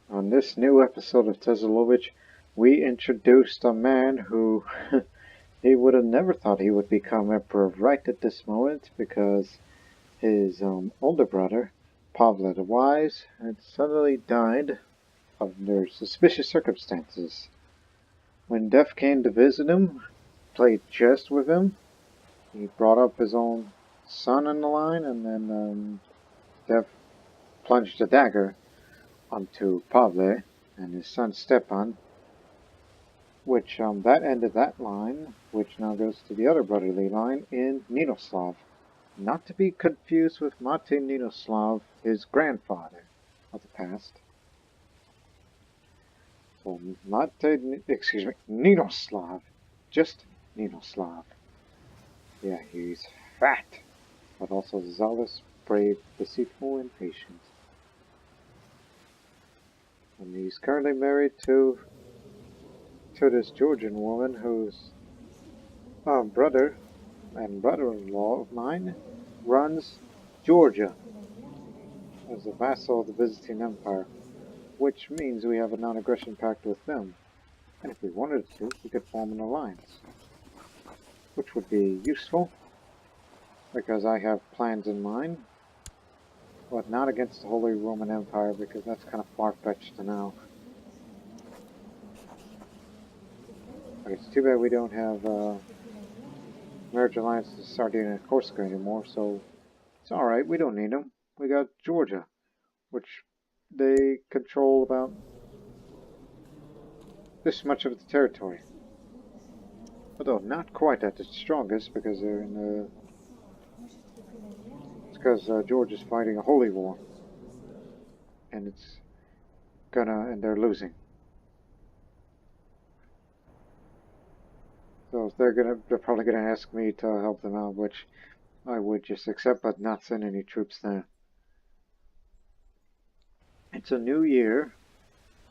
On this new episode of Tezalovic, we introduced a man who he would have never thought he would become emperor right at this moment because his older brother, Pavle the Wise, had suddenly died under suspicious circumstances. When Death came to visit him, played chess with him, he brought up his own son in the line, and then Death plunged a dagger onto Pavle and his son Stepan, which that ended that line, which now goes to the other brotherly line in Ninoslav. Not to be confused with Mate Ninoslav, his grandfather of the past. So Ninoslav, just Ninoslav. Yeah, he's fat, but also zealous, brave, deceitful, and patient. And he's currently married to this Georgian woman whose brother and brother-in-law of mine runs Georgia as a vassal of the Byzantine Empire, which means we have a non-aggression pact with them. And if we wanted to, we could form an alliance, which would be useful, because I have plans in mind, but not against the Holy Roman Empire, because that's kind of far-fetched now. But it's too bad we don't have marriage alliances with Sardinia and Corsica anymore, so it's alright, we don't need them. We got Georgia, which they control about this much of the territory. Although not quite at its strongest, because they're in the... It's because Georgia's fighting a holy war. And and they're losing. So they're probably gonna ask me to help them out, which I would just accept, but not send any troops there. It's a new year,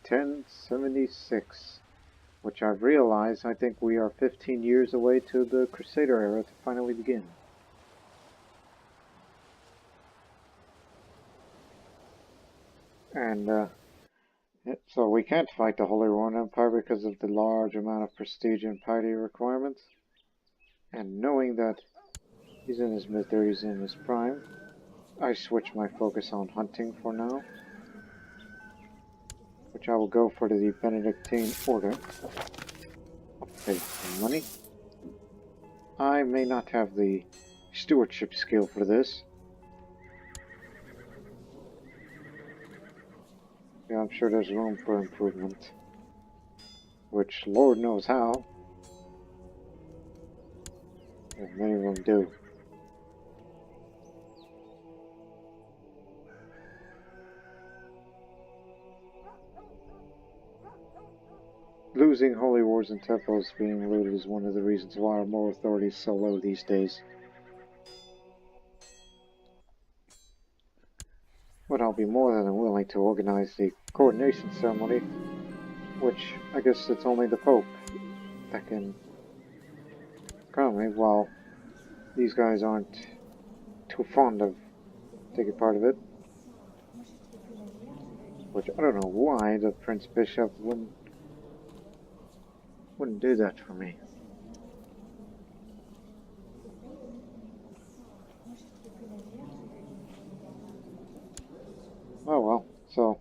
1076, which I've realized I think we are 15 years away to the Crusader era to finally begin. And so we can't fight the Holy Roman Empire because of the large amount of prestige and piety requirements. And knowing that he's in his mid-30s in his prime, I switch my focus on hunting for now, which I will go for the Benedictine order. I'll pay some money. I may not have the stewardship skill for this. Yeah, I'm sure there's room for improvement, which Lord knows how, and many of them do. Losing holy wars and temples being looted is one of the reasons why our moral authority is so low these days. But I'll be more than willing to organize the coordination ceremony, which I guess it's only the Pope that can crown me, while these guys aren't too fond of taking part of it. Which I don't know why the Prince Bishop wouldn't do that for me. Oh well, so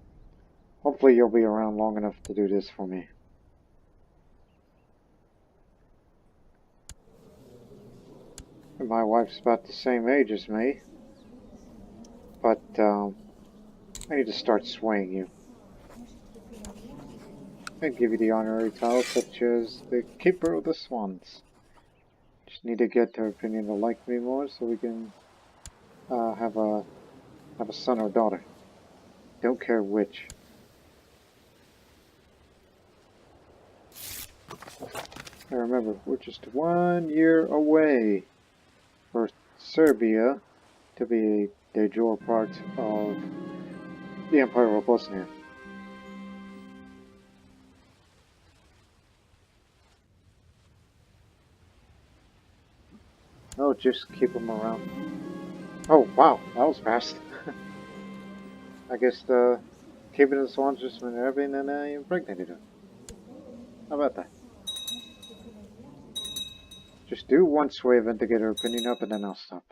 hopefully you'll be around long enough to do this for me. And my wife's about the same age as me, but I need to start swaying you. And give you the honorary titles such as the Keeper of the Swans. Just need to get her opinion to like me more so we can have a son or daughter. Don't care which. And remember, we're just 1 year away for Serbia to be a de jure part of the Empire of Bosnia. Oh, just keep them around. Oh, wow, that was fast. I guess the Keep it in swans just when you're having and I impregnated her. How about that? Just do one swave and to get her opinion up and then I'll stop.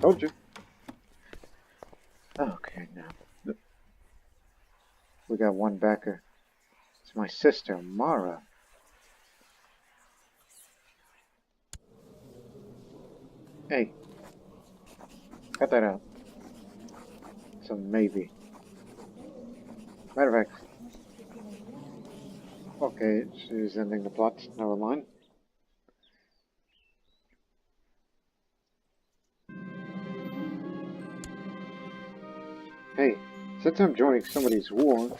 Told you. Okay, now. We got one backer. It's my sister, Mara. Hey. Cut that out. It's a maybe. Matter of fact. Okay, she's ending the plot. Never mind. Hey, since I'm joining somebody's war...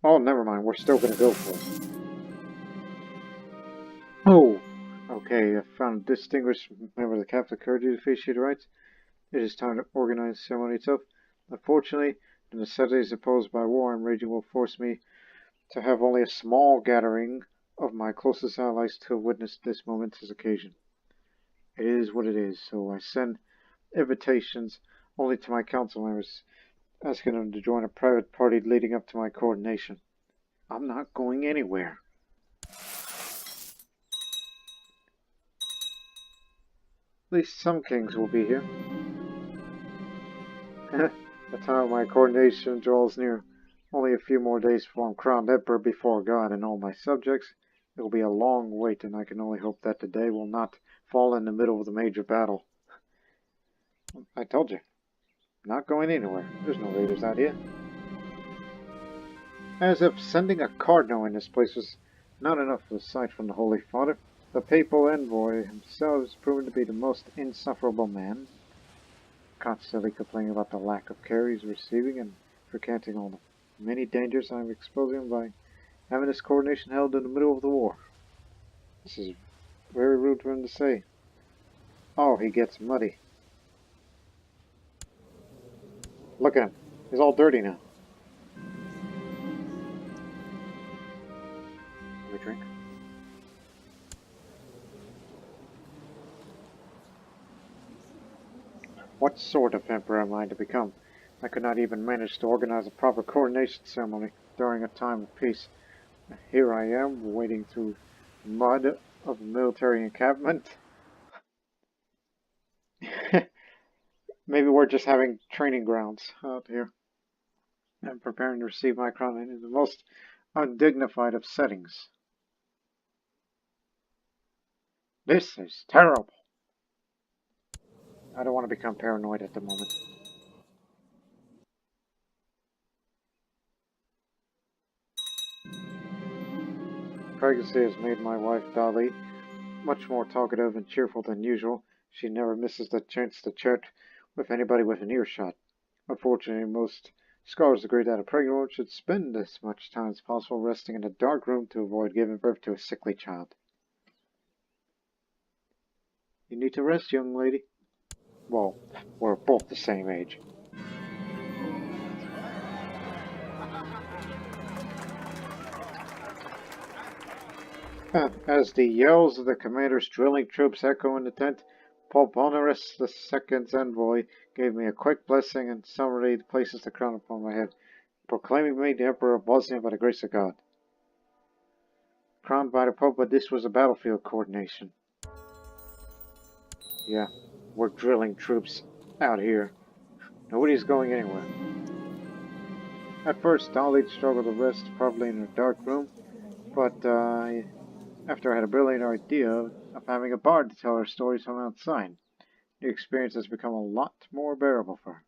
Oh, never mind. We're still gonna go for it. Oh! Okay, I found a distinguished member of the Catholic clergy to officiate the rites. It is time to organize the ceremony itself. Unfortunately, the necessities imposed by war and raging will force me to have only a small gathering of my closest allies to witness this momentous occasion. It is what it is, so I send invitations only to my council members, asking them to join a private party leading up to my coronation. I'm not going anywhere. At least some kings will be here. The time of my coronation draws near. Only a few more days before I'm crowned emperor before God and all my subjects. It will be a long wait, and I can only hope that the day will not fall in the middle of the major battle. I told you. Not going anywhere. There's no raiders out here. As if sending a cardinal in this place was not enough for the sight from the Holy Father, the papal envoy himself is proven to be the most insufferable man, constantly complaining about the lack of care he's receiving and recanting all the many dangers I'm exposing him by having this coronation held in the middle of the war. This is very rude for him to say. Oh, he gets muddy. Look at him. He's all dirty now. Let me drink. What sort of emperor am I to become? I could not even manage to organize a proper coronation ceremony during a time of peace. Here I am, wading through mud of a military encampment. Maybe we're just having training grounds out here. I'm preparing to receive my crown in the most undignified of settings. This is terrible. I don't want to become paranoid at the moment. Pregnancy has made my wife, Dolly, much more talkative and cheerful than usual. She never misses the chance to chat with anybody within earshot. Unfortunately, most scholars agree that a pregnant woman should spend as much time as possible resting in a dark room to avoid giving birth to a sickly child. You need to rest, young lady. Well, we're both the same age. As the yells of the commander's drilling troops echo in the tent, Pope Honorius II's envoy gave me a quick blessing and summarily places the crown upon my head, proclaiming me the Emperor of Bosnia by the grace of God. Crowned by the Pope, but this was a battlefield coordination. Yeah, we're drilling troops out here. Nobody's going anywhere. At first, Dolly struggled to rest, probably in a dark room, but after I had a brilliant idea of having a bard to tell her stories from outside, the experience has become a lot more bearable for her.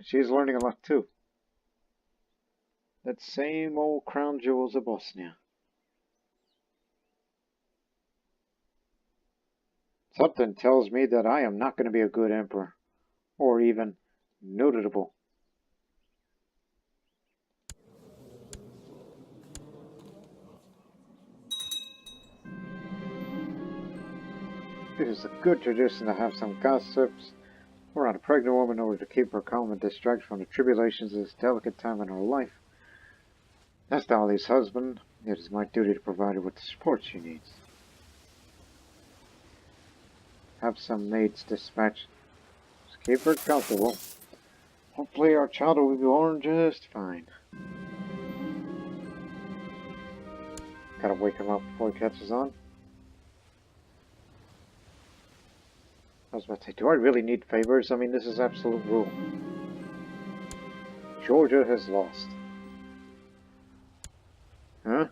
She's learning a lot too. That same old crown jewels of Bosnia. Something tells me that I am not going to be a good emperor, or even notable. It is a good tradition to have some gossips around a pregnant woman in order to keep her calm and distract from the tribulations of this delicate time in her life. As Dolly's husband, it is my duty to provide her with the support she needs. Have some maids dispatched. Keep her comfortable. Hopefully our child will be born just fine. Gotta wake him up before he catches on. I was about to say, do I really need favors? I mean, this is absolute rule. Georgia has lost. Huh?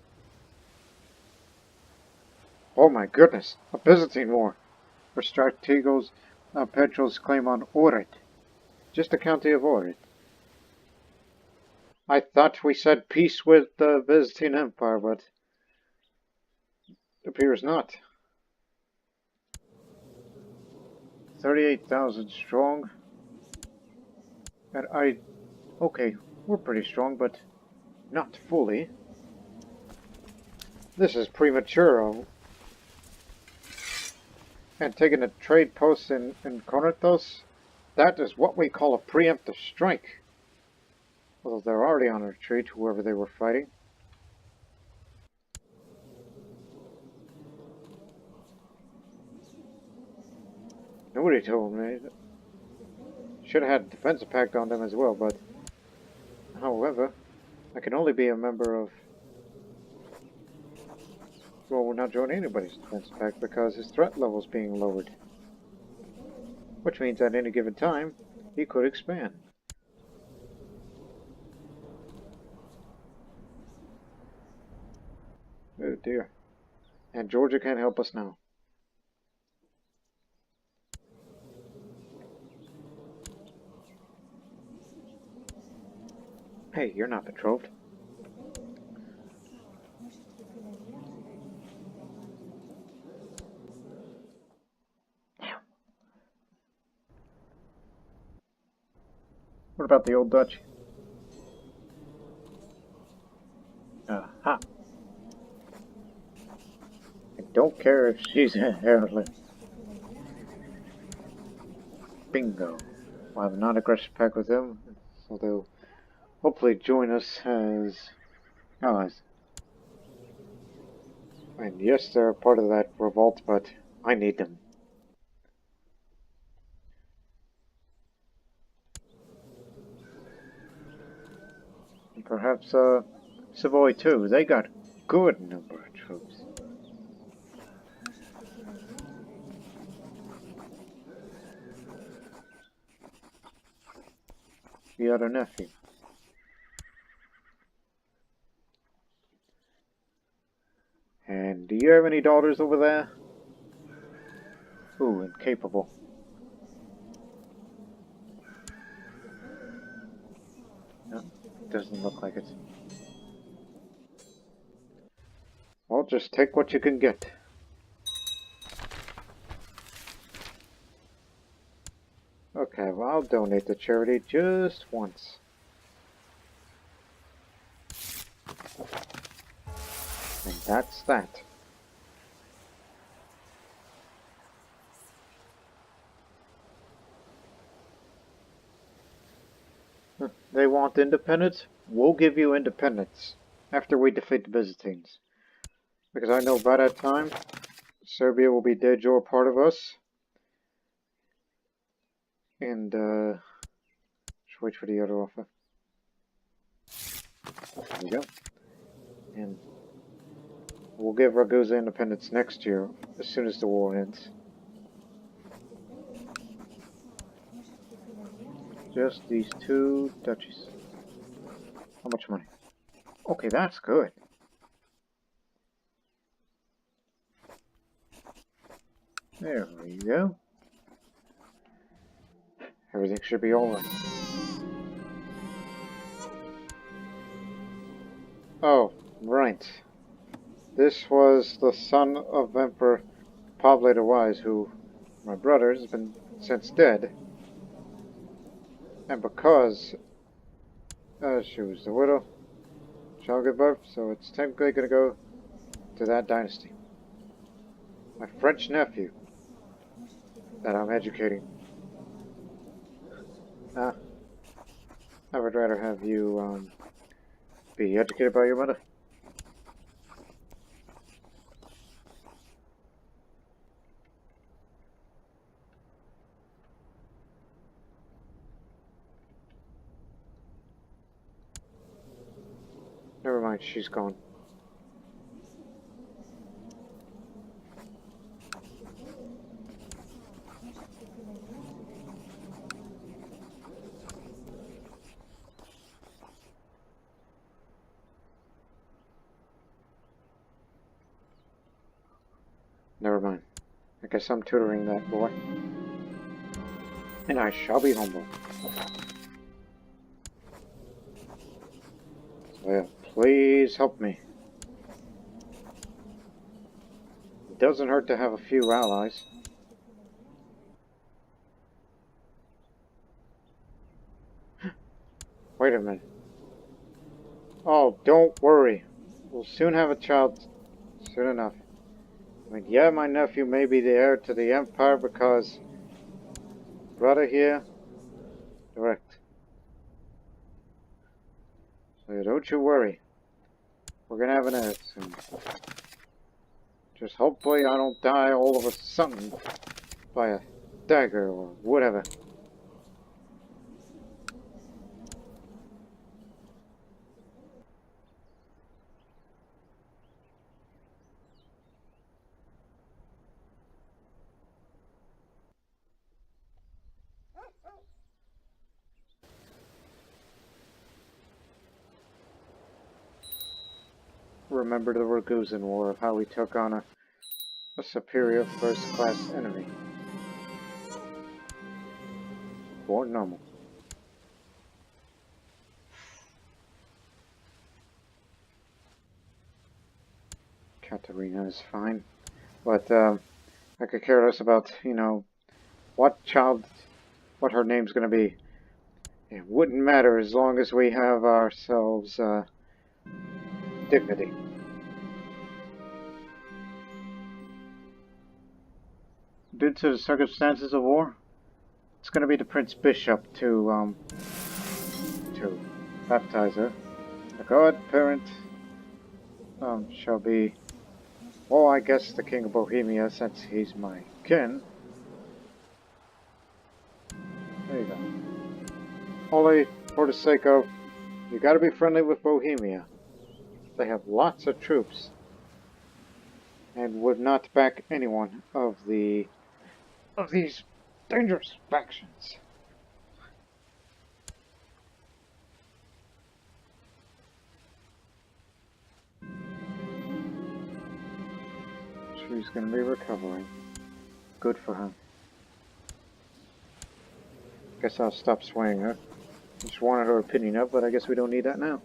Oh my goodness, a Byzantine war. For Strategos Petrol's claim on Ohrid. Just the county of Ohrid. I thought we said peace with the Byzantine Empire, but it appears not. 38,000 strong. And okay, we're pretty strong, but not fully. This is premature. And taking a trade post in Corinthos, that is what we call a preemptive strike. Although they're already on retreat, whoever they were fighting. Nobody told me. Should have had a defensive pact on them as well, but however, I can only be a member of... Well, we're not joining anybody's defensive pact because his threat level is being lowered. Which means at any given time, he could expand. Oh dear. And Georgia can't help us now. Hey, you're not betrothed. What about the old Dutch? Aha. I don't care if she's a heirloom. Bingo. We'll have a non-aggressive pact with them, so they'll hopefully join us as allies. And yes, they're part of that revolt, but I need them. And perhaps, Savoy too. They got a good number of troops. The other nephew. And do you have any daughters over there? Ooh, incapable. No, doesn't look like it. Well, just take what you can get. Okay, well, I'll donate to charity just once. And that's that. They want independence? We'll give you independence after we defeat the Byzantines. Because I know by that time, Serbia will be de jure part of us. And, just wait for the other offer. There we go. And we'll give Ragusa independence next year, as soon as the war ends. Just these two duchies. How much money? Okay, that's good. There we go. Everything should be alright. Oh, right. This was the son of Emperor Pavle the Wise, who, my brother, has been since dead. And because she was the widow, shall give birth, so it's technically going to go to that dynasty. My French nephew that I'm educating. I would rather have you be educated by your mother. mind, she's gone. Never mind. I guess I'm tutoring that boy. And I shall be humble. Well, please help me. It doesn't hurt to have a few allies. Wait a minute. Oh, don't worry. We'll soon have a child. Soon enough. I mean, yeah, my nephew may be the heir to the Empire because brother here, direct. So don't you worry. We're gonna have an heir soon. Just hopefully I don't die all of a sudden by a dagger or whatever. Remember the Ragusan War of how we took on a superior first-class enemy. Born normal. Katerina is fine. But, I could care less about, you know, what her name's gonna be. It wouldn't matter as long as we have ourselves, dignity. Due to the circumstances of war, it's gonna be the Prince Bishop to baptize her. The godparent, shall be, well, I guess the King of Bohemia, since he's my kin. There you go. Only for the sake of, you gotta be friendly with Bohemia. They have lots of troops, and would not back anyone of these dangerous factions. She's gonna be recovering. Good for her. Guess I'll stop swaying her. Just wanted her opinion up, but I guess we don't need that now.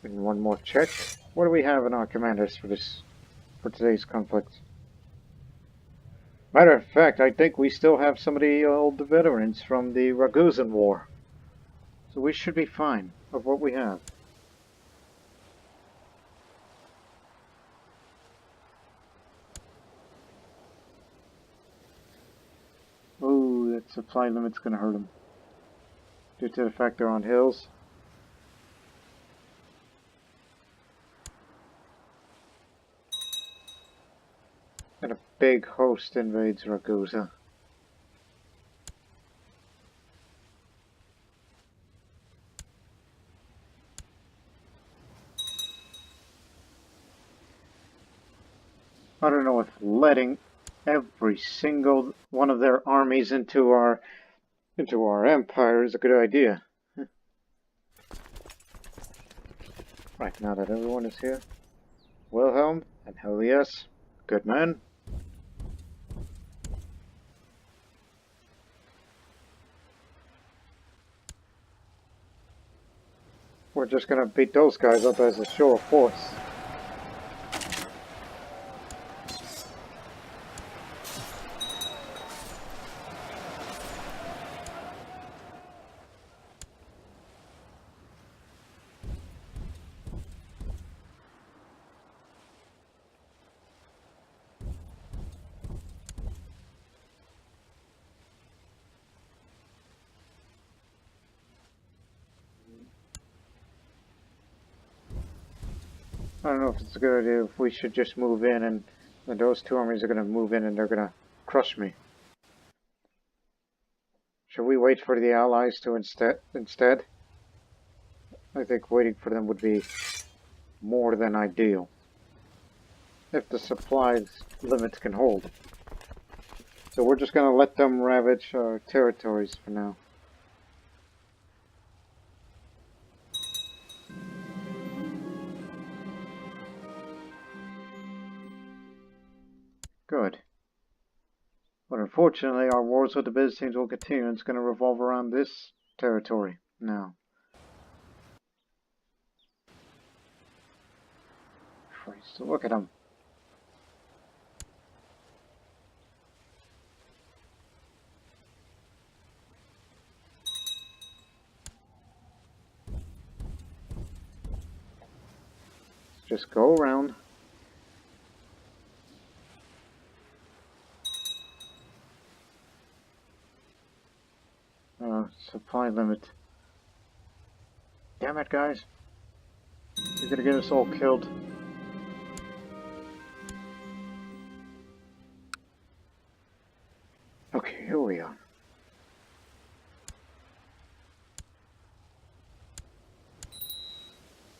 And one more check. What do we have in our commanders for today's conflict? Matter of fact, I think we still have some of the old veterans from the Ragusan War. So we should be fine of what we have. Oh, that supply limit's gonna hurt them. Due to the fact they're on hills. And a big host invades Ragusa. I don't know if letting every single one of their armies into our empire is a good idea. Right, now that everyone is here. Wilhelm and Helias, good men. We're just gonna beat those guys up as a show of force. I don't know if it's a good idea if we should just move in and those two armies are going to move in and they're going to crush me. Should we wait for the Allies to instead? I think waiting for them would be more than ideal. If the supplies limits can hold. So we're just going to let them ravage our territories for now. Good. But unfortunately, our wars with the Byzantines will continue, and it's going to revolve around this territory now. Christ, look at them. Just go around. Supply limit. Damn it, guys. You're gonna get us all killed. Okay, here we are.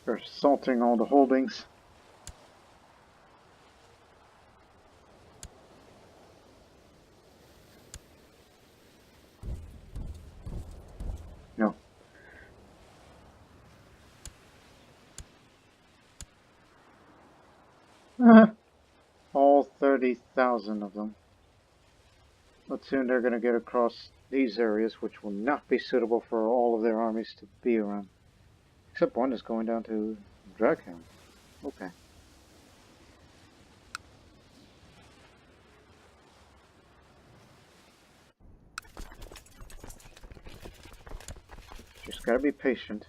They're assaulting all the holdings. No. All 30,000 of them. But soon they're going to get across these areas, which will not be suitable for all of their armies to be around. Except one is going down to Draghound. Okay. Just gotta be patient.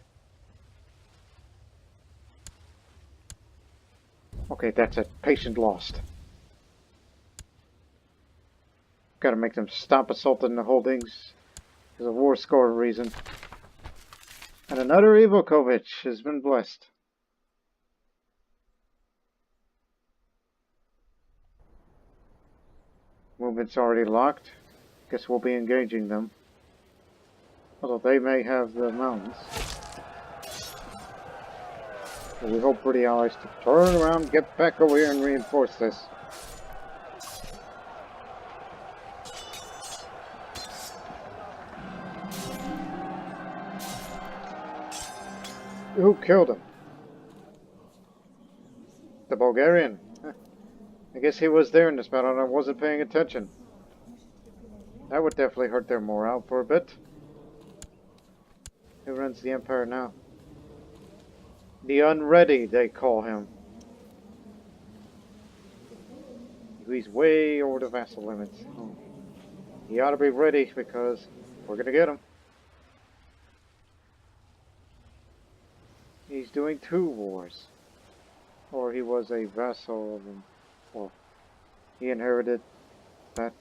Okay, that's it. Patient lost. Gotta make them stop assaulting the holdings because of war score reason. And another Ivakovich has been blessed. Movement's already locked. Guess we'll be engaging them. Although they may have the mountains. But we hope for the Allies to turn around, get back over here and reinforce this. Who killed him? The Bulgarian. I guess he was there in this battle and I wasn't paying attention. That would definitely hurt their morale for a bit. Who runs the Empire now? The Unready, they call him. He's way over the vassal limits. He ought to be ready because we're going to get him. He's doing 2 wars. Or he was a vassal of him. Well, he inherited that.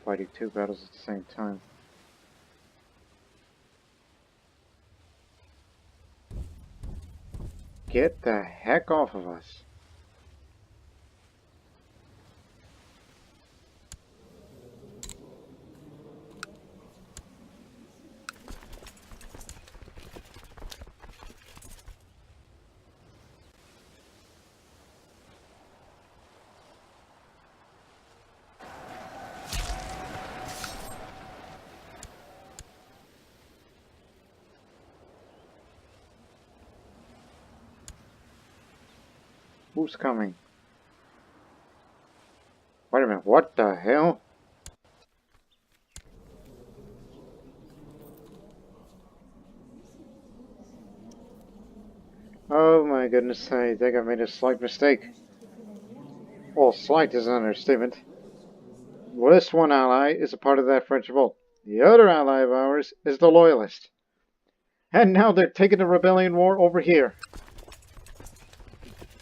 Fighting 2 battles at the same time. Get the heck off of us. Who's coming? Wait a minute, what the hell? Oh my goodness, I think I made a slight mistake. Well, slight is an understatement. Well, this one ally is a part of that French revolt. The other ally of ours is the Loyalist. And now they're taking the rebellion war over here.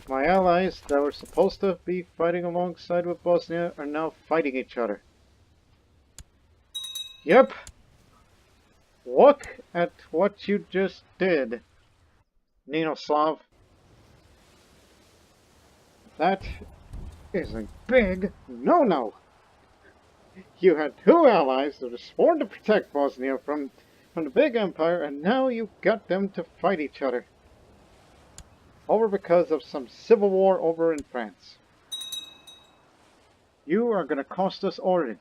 My allies that were supposed to be fighting alongside with Bosnia are now fighting each other. Yep. Look at what you just did, Ninoslav. That is a big no-no. You had two allies that were sworn to protect Bosnia from the big empire, and now you got them to fight each other. Over because of some civil war over in France. You are going to cost us Orid.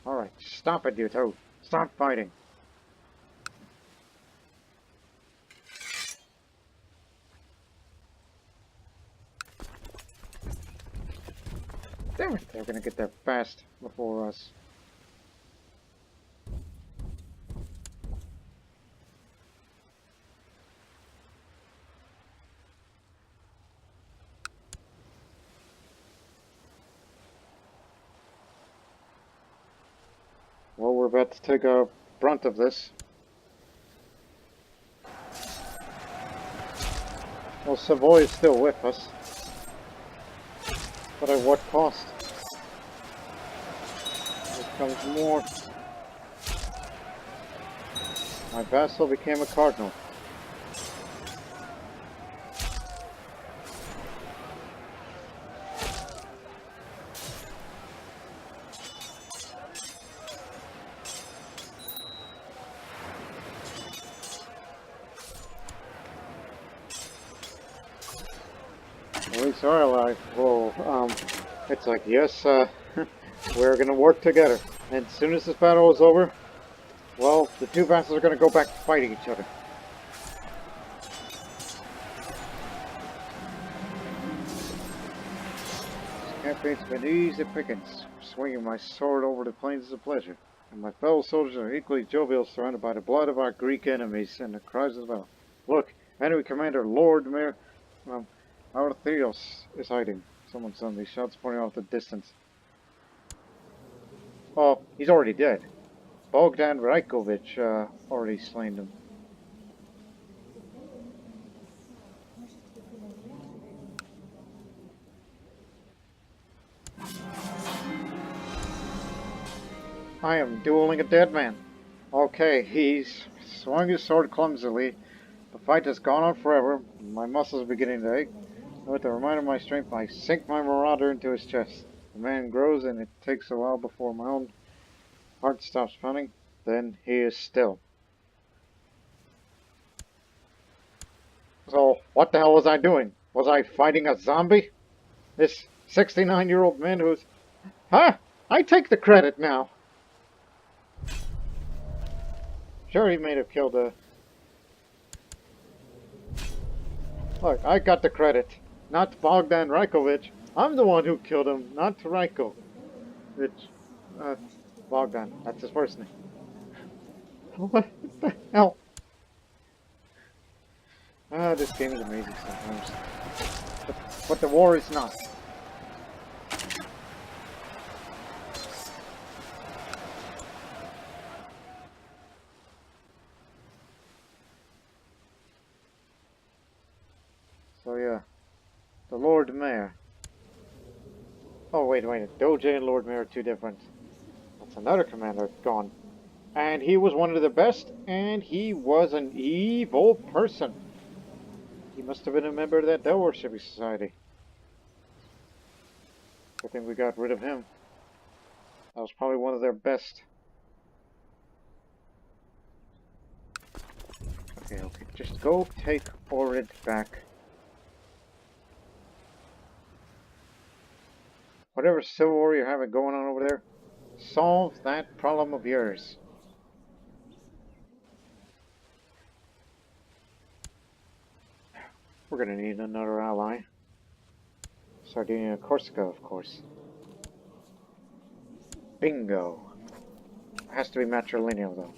Alright, stop it, you two. Stop fighting. Damn it, they're gonna get there fast before us. Well, we're about to take a brunt of this. Well, Savoy is still with us. But at what cost? Here comes more. My vassal became a cardinal. At least our ally. Whoa, it's like, yes, we're gonna work together. And as soon as this battle is over, well, the two vassals are gonna go back to fighting each other. This campaign's been easy pickings, swinging my sword over the plains is a pleasure. And my fellow soldiers are equally jovial, surrounded by the blood of our Greek enemies and the cries of battle. Look, enemy commander Lord Mayor, our Theos is hiding. Someone's on these shots pointing off the distance. Oh, he's already dead. Bogdan Rajkovic already slain him. I am dueling a dead man. Okay, he's swung his sword clumsily. The fight has gone on forever. My muscles are beginning to ache. With the reminder of my strength, I sink my marauder into his chest. The man grows, and it takes a while before my own heart stops pounding. Then he is still. So, what the hell was I doing? Was I fighting a zombie? This 69-year-old man who's... Huh? I take the credit now. Sure, he may have killed a... Look, I got the credit. Not Bogdan Rajkovic. I'm the one who killed him, not Rajko. Bogdan. That's his first name. What the hell? This game is amazing sometimes. But the war is not. So yeah. The Lord Mayor. Oh, wait. Doge and Lord Mayor are two different. That's another commander gone. And he was one of the best, and he was an evil person. He must have been a member of that Devil Worshipping Society. I think we got rid of him. That was probably one of their best. Okay. Just go take Orid back. Whatever civil war you have going on over there, solve that problem of yours. We're gonna need another ally. Sardinia and Corsica, of course. Bingo. It has to be matrilineal, though.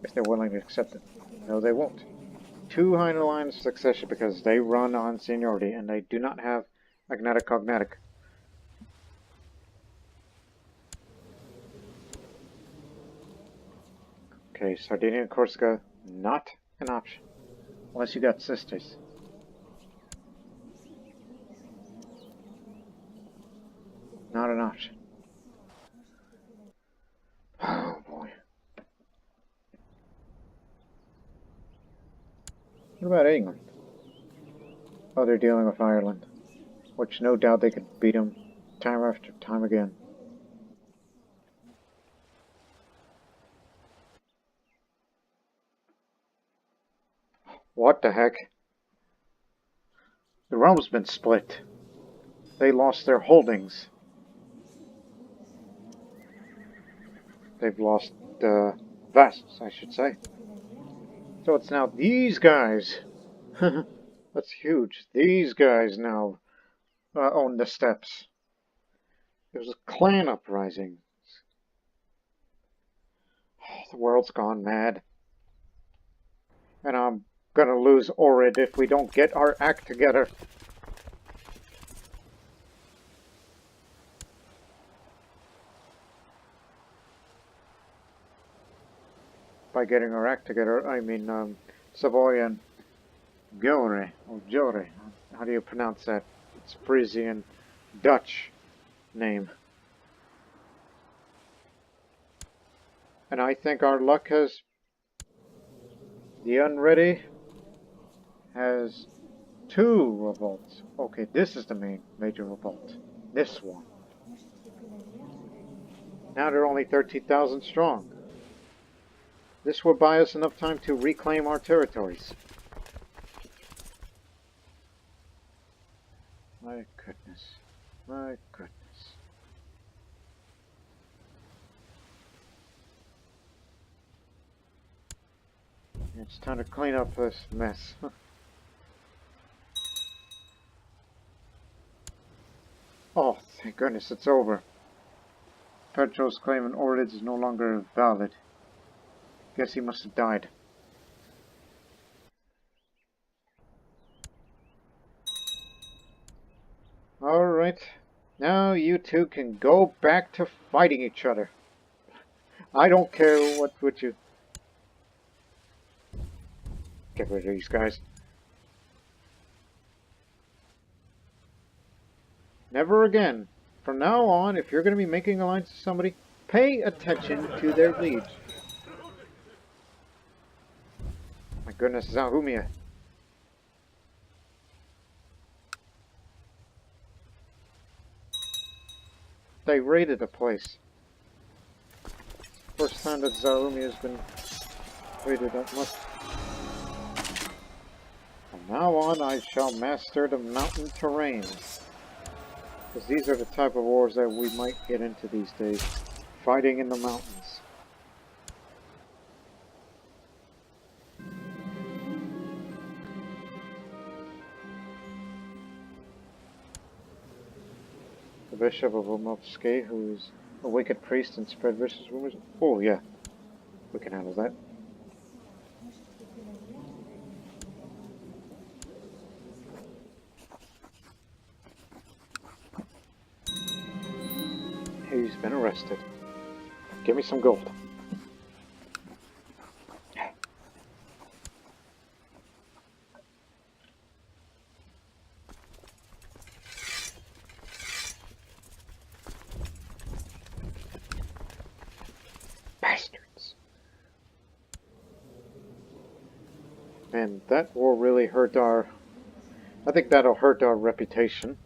If they're willing to accept it. No, they won't. too high in the line of succession because they run on seniority and they do not have magnetic cognetic. Okay, Sardinia and Corsica, not an option. Unless you got sisters. Not an option. Oh boy. What about England? Oh, they're dealing with Ireland. Which no doubt they could beat them time after time again. What the heck? The realm's been split. They lost their holdings. They've lost vassals, I should say. So it's now these guys. That's huge. These guys now own the steppes. It was a clan uprising. Oh, the world's gone mad. And I'm gonna lose Ohrid if we don't get our act together. By getting our act together, I mean Savoy and Giore, or Giore. How do you pronounce that? It's Frisian Dutch name. And I think our luck has... The Unready has 2 revolts. Okay, this is the major revolt. This one. Now they're only 13,000 strong. This will buy us enough time to reclaim our territories. My goodness. My goodness. It's time to clean up this mess. Oh, thank goodness it's over. Petro's claim in Ohrid is no longer valid. Guess he must have died. Alright. Now you two can go back to fighting each other. I don't care what you... Get rid of these guys. Never again. From now on, if you're going to be making alliance with somebody, pay attention to their liege. My goodness, Zahumia. They raided the place. First time that Zahumia has been raided that much. From now on, I shall master the mountain terrains. Because these are the type of wars that we might get into these days. Fighting in the mountains. The Bishop of Umovsky, who's a wicked priest and spread vicious rumors. Oh yeah, we can handle that. He's been arrested. Give me some gold. Bastards. And that will really hurt our... I think that'll hurt our reputation.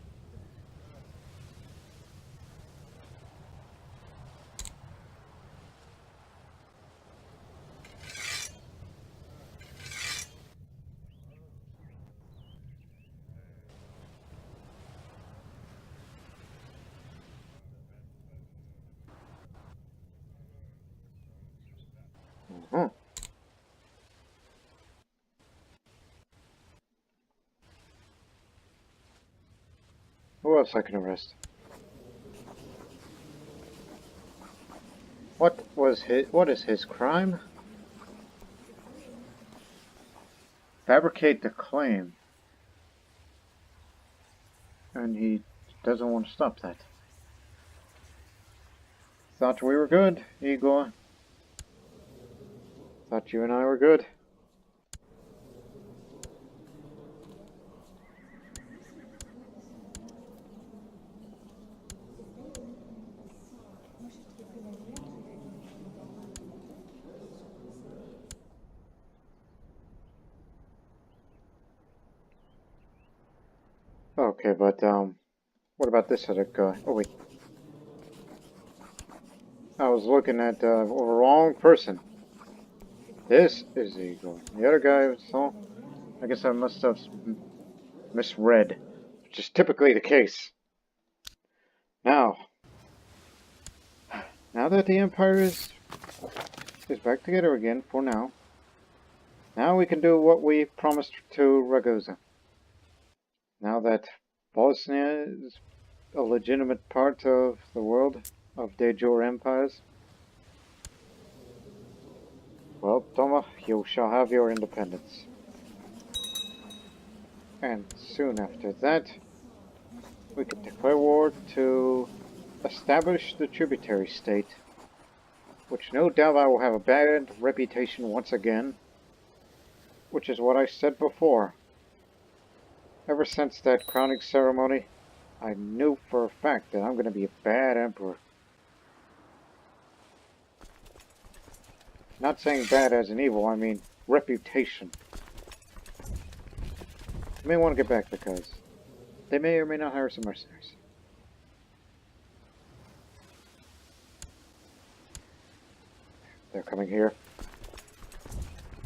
Who else I can arrest? What is his crime? fabricate the claim. And he doesn't want to stop that. Thought we were good, Igor. Thought you and I were good. Okay, but what about this other guy? Oh wait, I was looking at the wrong person. This is Igor. The other guy saw. I guess I must have misread, which is typically the case. Now that the Empire is back together again for now, now we can do what we promised to Ragusa. Now that Bosnia is a legitimate part of the world of de jure empires, well, Toma, you shall have your independence. And soon after that, we can declare war to establish the Tributary State, which no doubt I will have a bad reputation once again, which is what I said before. Ever since that crowning ceremony, I knew for a fact that I'm going to be a bad emperor. Not saying bad as in evil, I mean reputation. I may want to get back because they may or may not hire some mercenaries. They're coming here.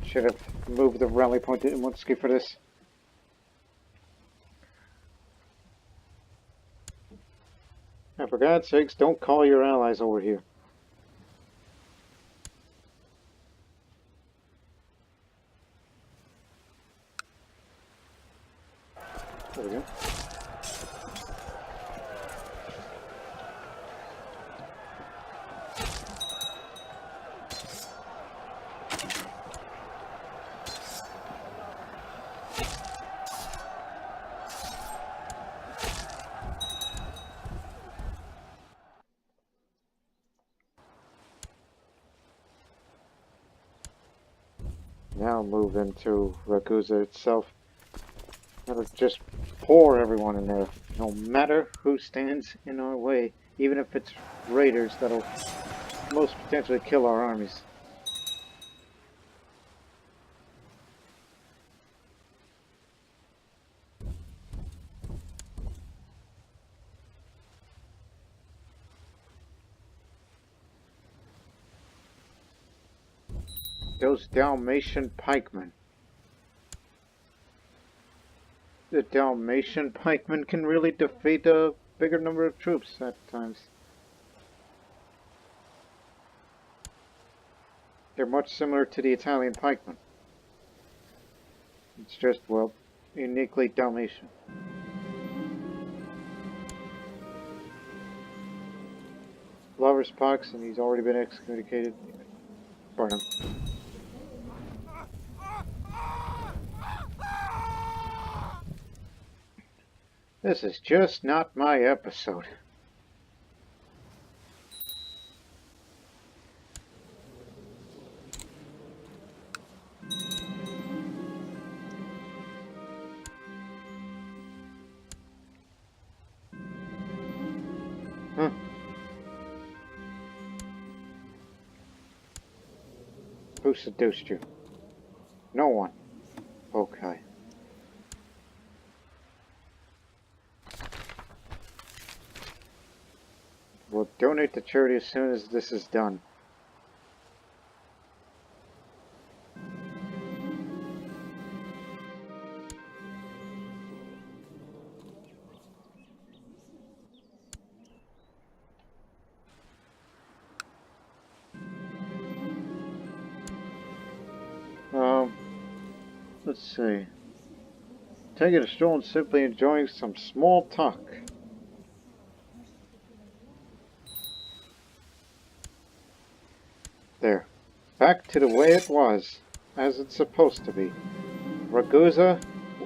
Should have moved the rally point in Montski for this. And for God's sakes, don't call your allies over here. There we go. Now move into Ragusa itself. That'll just pour everyone in there, no matter who stands in our way, even if it's raiders that'll most potentially kill our armies. Those Dalmatian pikemen. The Dalmatian pikemen can really defeat a bigger number of troops at times. They're much similar to the Italian pikemen. It's just, well, uniquely Dalmatian. Lover's pox, and he's already been excommunicated. Burn him. This is just not my episode. Huh. Who seduced you? No one. Okay. We'll donate to charity as soon as this is done. Let's see. Taking a stroll and simply enjoying some small talk. There. Back to the way it was, as it's supposed to be. Ragusa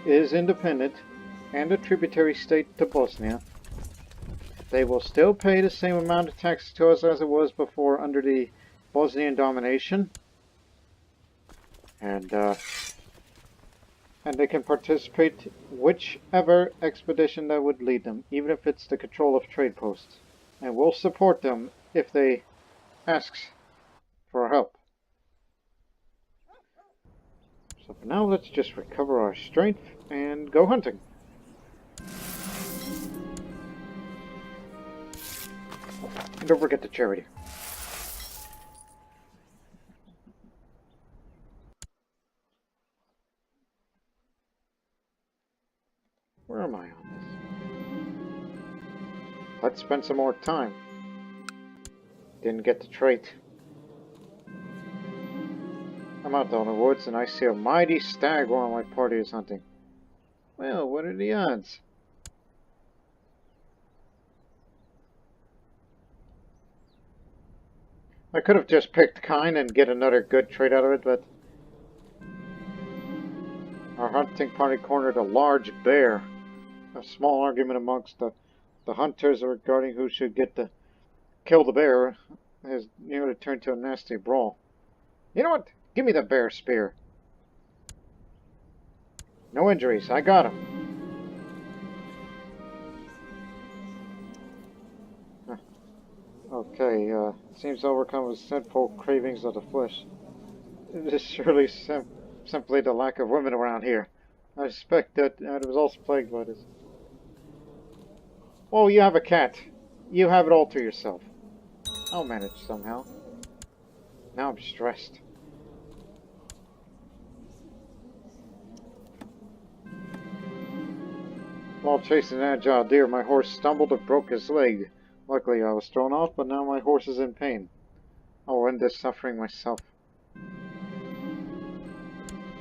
is independent and a tributary state to Bosnia. They will still pay the same amount of taxes to us as it was before under the Bosnian domination. And they can participate whichever expedition that would lead them, even if it's the control of trade posts. And we'll support them if they ask for help. So for now, let's just recover our strength and go hunting. And don't forget the charity. Where am I on this? Let's spend some more time. Didn't get the trait. I'm out in the woods and I see a mighty stag while my party is hunting. Well, what are the odds? I could have just picked kind and get another good trait out of it, but our hunting party cornered a large bear. A small argument amongst the hunters regarding who should get to kill the bear has nearly turned to a nasty brawl. You know what? Give me the bear spear. No injuries. I got him. Okay, seems to overcome with sinful cravings of the flesh. It is surely simply the lack of women around here. I suspect that it was also plagued by this. Oh, you have a cat. You have it all to yourself. I'll manage somehow. Now I'm stressed. While chasing an agile deer, my horse stumbled and broke his leg. Luckily, I was thrown off, but now my horse is in pain. I'll end this suffering myself.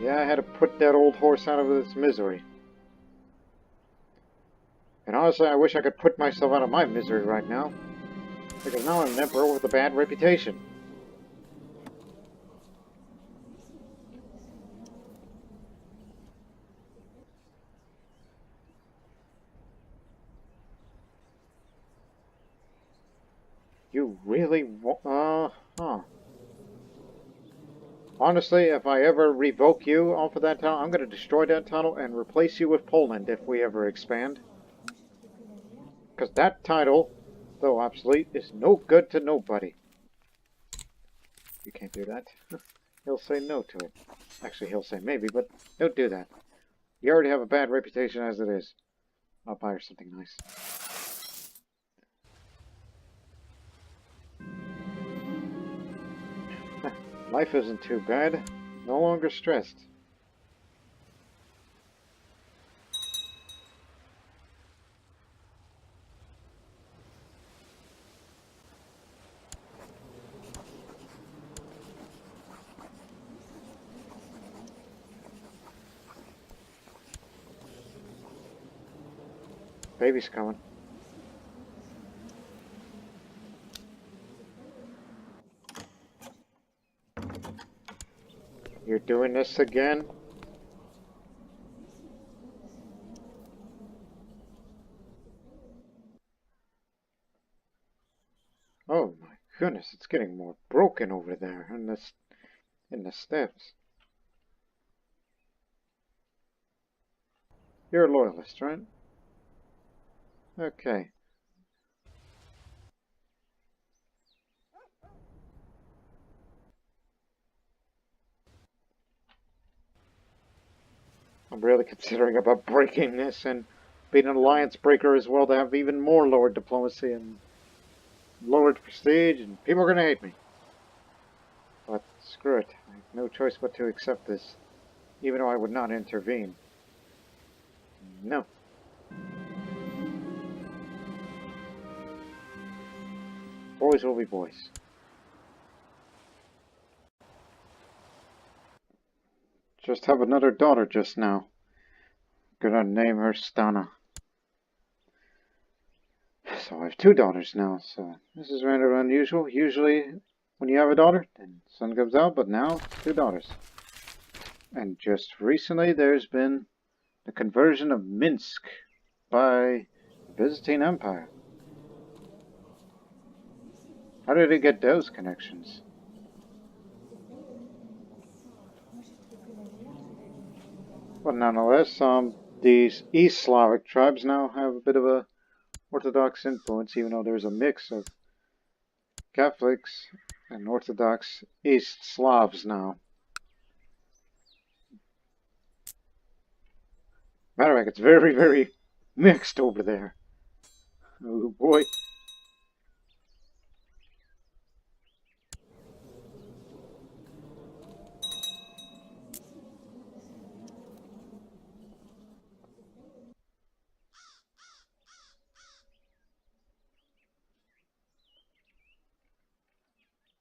Yeah, I had to put that old horse out of its misery. And honestly, I wish I could put myself out of my misery right now. Because now I'm an emperor with a bad reputation. You really Honestly, if I ever revoke you off of that tunnel, I'm going to destroy that tunnel and replace you with Poland if we ever expand. Because that title, though obsolete, is no good to nobody. You can't do that. He'll say no to it. Actually, he'll say maybe, but don't do that. You already have a bad reputation as it is. I'll buy her something nice. Life isn't too bad. No longer stressed. Baby's coming. You're doing this again? Oh my goodness, it's getting more broken over there in the steps. You're a loyalist, right? Okay. I'm really considering about breaking this and being an alliance breaker as well to have even more lowered diplomacy and lowered prestige, and people are going to hate me. But screw it. I have no choice but to accept this, even though I would not intervene. No. Boys will be boys. Just have another daughter just now. Gonna name her Stana. So I have two daughters now, so this is rather unusual. Usually when you have a daughter, then sun comes out, but now two daughters. And just recently there's been the conversion of Minsk by the Byzantine Empire. How did it get those connections? But nonetheless, these East Slavic tribes now have a bit of a Orthodox influence, even though there's a mix of Catholics and Orthodox East Slavs now. Matter of fact, it's very, very mixed over there. Oh boy.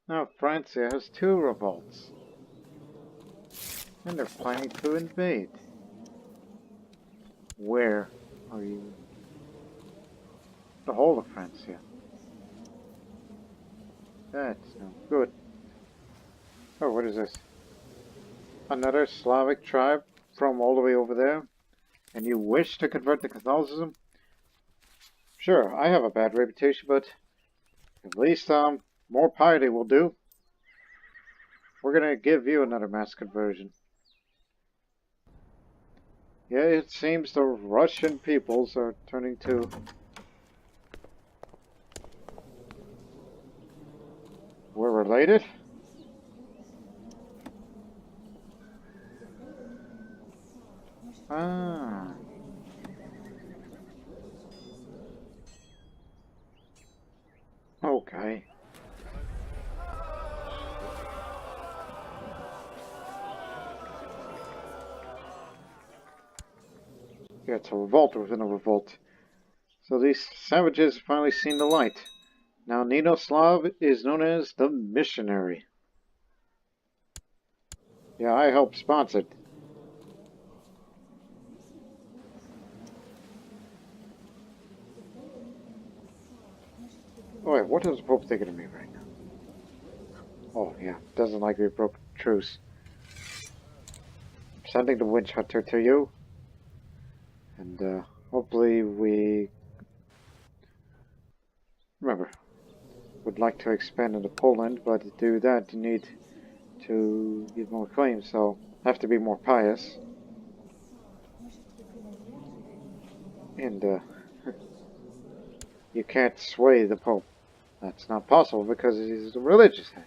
Now Francia has 2 revolts. And they're planning to invade. Where are you? The whole of Francia. That's no good. Oh, what is this? Another Slavic tribe from all the way over there? And you wish to convert to Catholicism? Sure, I have a bad reputation, but at least more piety will do. We're gonna give you another mass conversion. Yeah, it seems the Russian peoples are turning to we're related? Ah. Okay. Yeah, it's a revolt within a revolt. So these savages have finally seen the light. Now Ninoslav is known as the missionary. Yeah, I helped sponsor it. Oh wait, what is the Pope thinking of me right now? Oh yeah, doesn't like we broke truce. I'm sending the witch hunter to you. And hopefully we... Remember, would like to expand into Poland, but to do that you need to get more claims, so have to be more pious. And you can't sway the Pope. That's not possible because he's a religious head.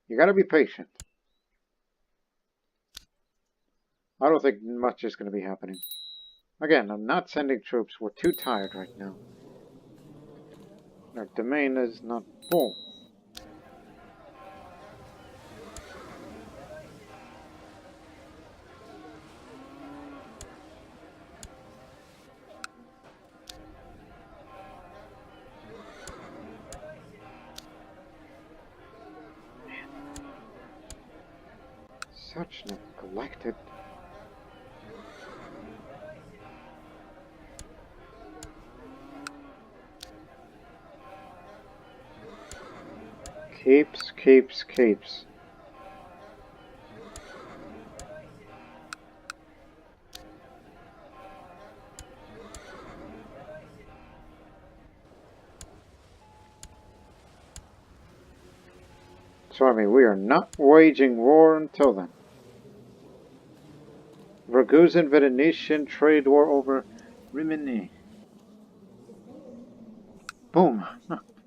You gotta be patient. I don't think much is going to be happening. Again, I'm not sending troops. We're too tired right now. Our domain is not full. Such neglected. Keeps. So I mean, we are not waging war until then. Ragusan Venetian trade war over Rimini. Boom.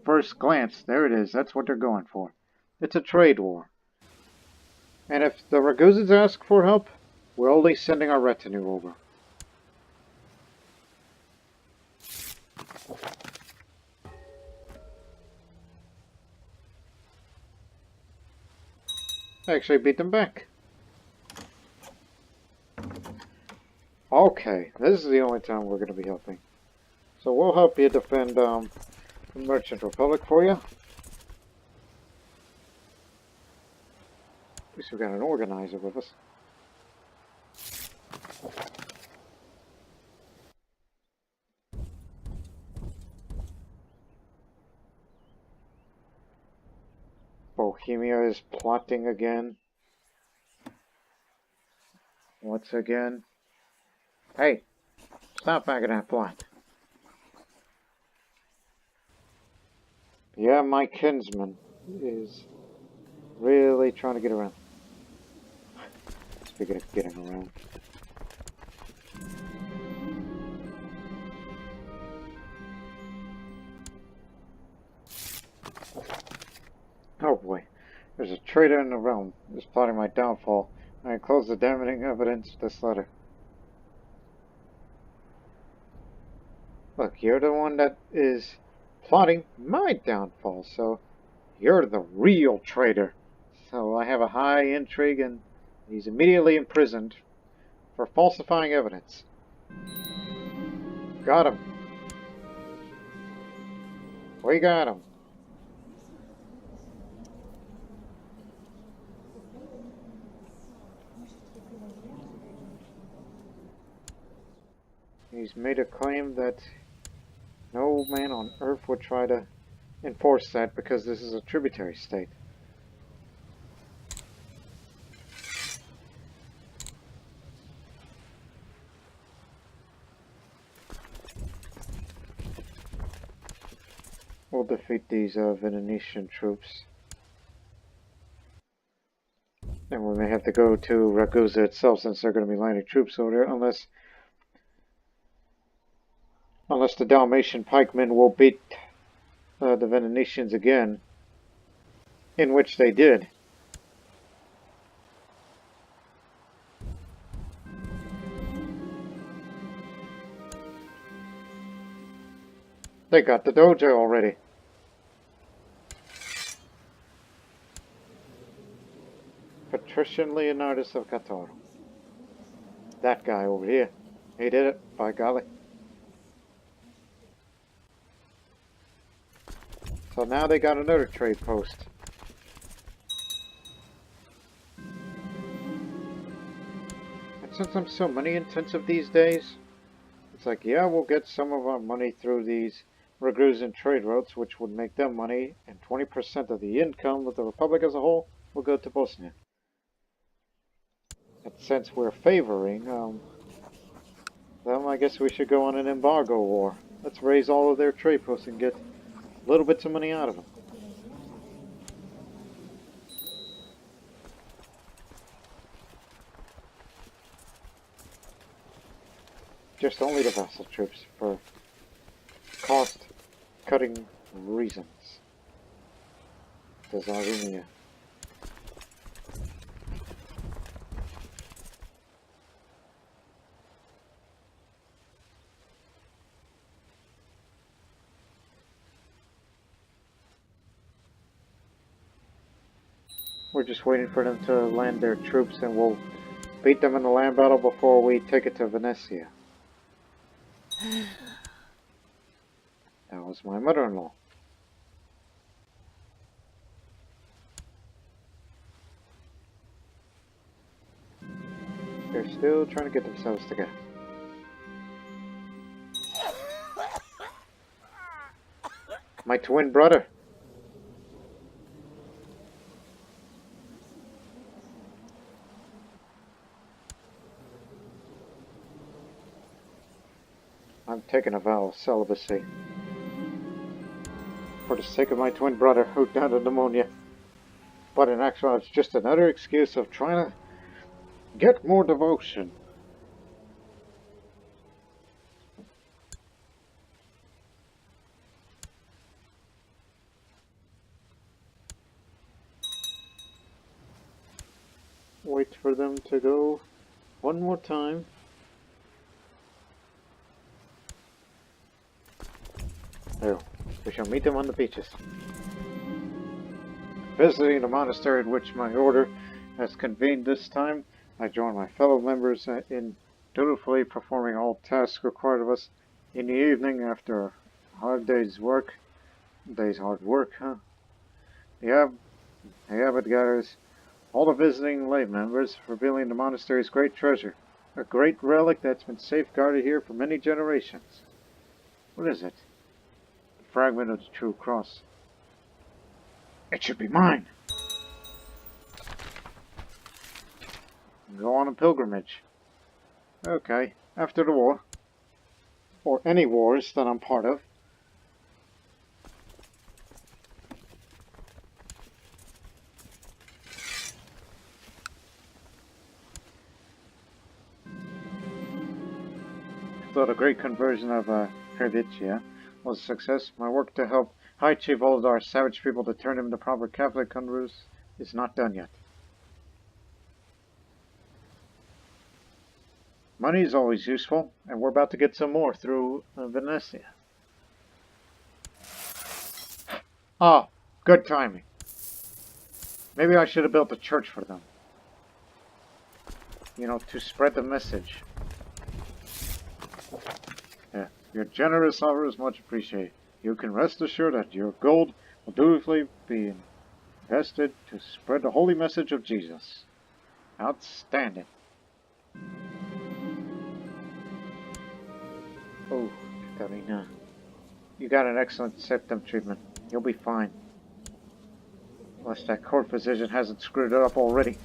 First glance, there it is. That's what they're going for. It's a trade war. And if the Ragusans ask for help, we're only sending our retinue over. I actually beat them back. Okay, this is the only time we're going to be helping. So we'll help you defend the Merchant Republic for you. At least we got an organizer with us. Bohemia is plotting again. Once again. Hey! Stop backing that plot. Yeah, my kinsman is really trying to get around. Speaking of getting around. Oh boy. There's a traitor in the realm who's plotting my downfall. I enclose the damning evidence of this letter. Look, you're the one that is plotting my downfall, so you're the real traitor. So I have a high intrigue and he's immediately imprisoned for falsifying evidence. Got him. We got him. He's made a claim that no man on earth would try to enforce that because this is a tributary state. We'll defeat these Venetian troops. And we may have to go to Ragusa itself since they're going to be landing troops over there, unless the Dalmatian pikemen will beat the Venetians again, in which they did. They got the dojo already. Patrician Leonardus of Cattaro. That guy over here. He did it, by golly. So now they got another trade post. And since I'm so money intensive these days, it's like, yeah, we'll get some of our money through these Ragusan trade routes, which would make them money, and 20% of the income of the Republic as a whole will go to Bosnia. And since we're favoring them, I guess we should go on an embargo war. Let's raise all of their trade posts and get little bits of money out of them. Just only the vassal troops for cost-cutting reasons. Tezalovic. We're just waiting for them to land their troops and we'll beat them in the land battle before we take it to Venice. That was my mother-in-law. They're still trying to get themselves together. My twin brother. I'm taking a vow of celibacy for the sake of my twin brother who died of pneumonia. But in actuality, it's just another excuse of trying to get more devotion. Wait for them to go one more time. There, we shall meet them on the beaches. Visiting the monastery in which my order has convened this time, I join my fellow members in dutifully performing all tasks required of us in the evening after a hard day's work. Hard work, huh? The abbot gathers all the visiting lay members, revealing the monastery's great treasure, a great relic that's been safeguarded here for many generations. What is it? A fragment of the true cross. It should be mine. Go on a pilgrimage. Okay, after the war. Or any wars that I'm part of. Though the great conversion of Herdicia was a success, my work to help High Chief Oldar savage people to turn them into proper Catholic converts is not done yet. Money is always useful, and we're about to get some more through Venice. Ah, good timing. Maybe I should have built a church for them. You know, to spread the message. Yeah, your generous offer is much appreciated. You can rest assured that your gold will dutifully be invested to spread the holy message of Jesus. Outstanding. Oh, Katarina. You got an excellent septum treatment. You'll be fine. Unless that court physician hasn't screwed it up already.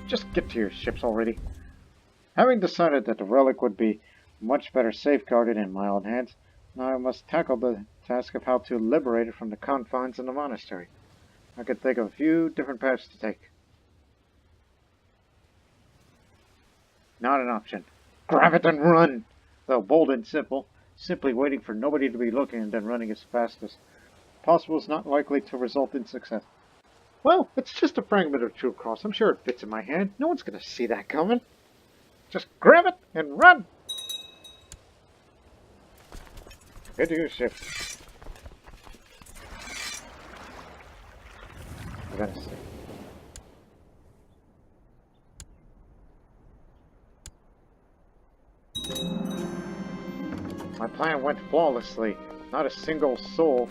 Just get to your ships already. Having decided that the relic would be much better safeguarded in my own hands, now I must tackle the task of how to liberate it from the confines of the monastery. I could think of a few different paths to take. Not an option. Grab it and run! Though bold and simple, simply waiting for nobody to be looking and then running as fast as possible is not likely to result in success. Well, it's just a fragment of true cross. I'm sure it fits in my hand. No one's going to see that coming. Just grab it and run! Get to your ship. Venice. My plan went flawlessly. Not a single soul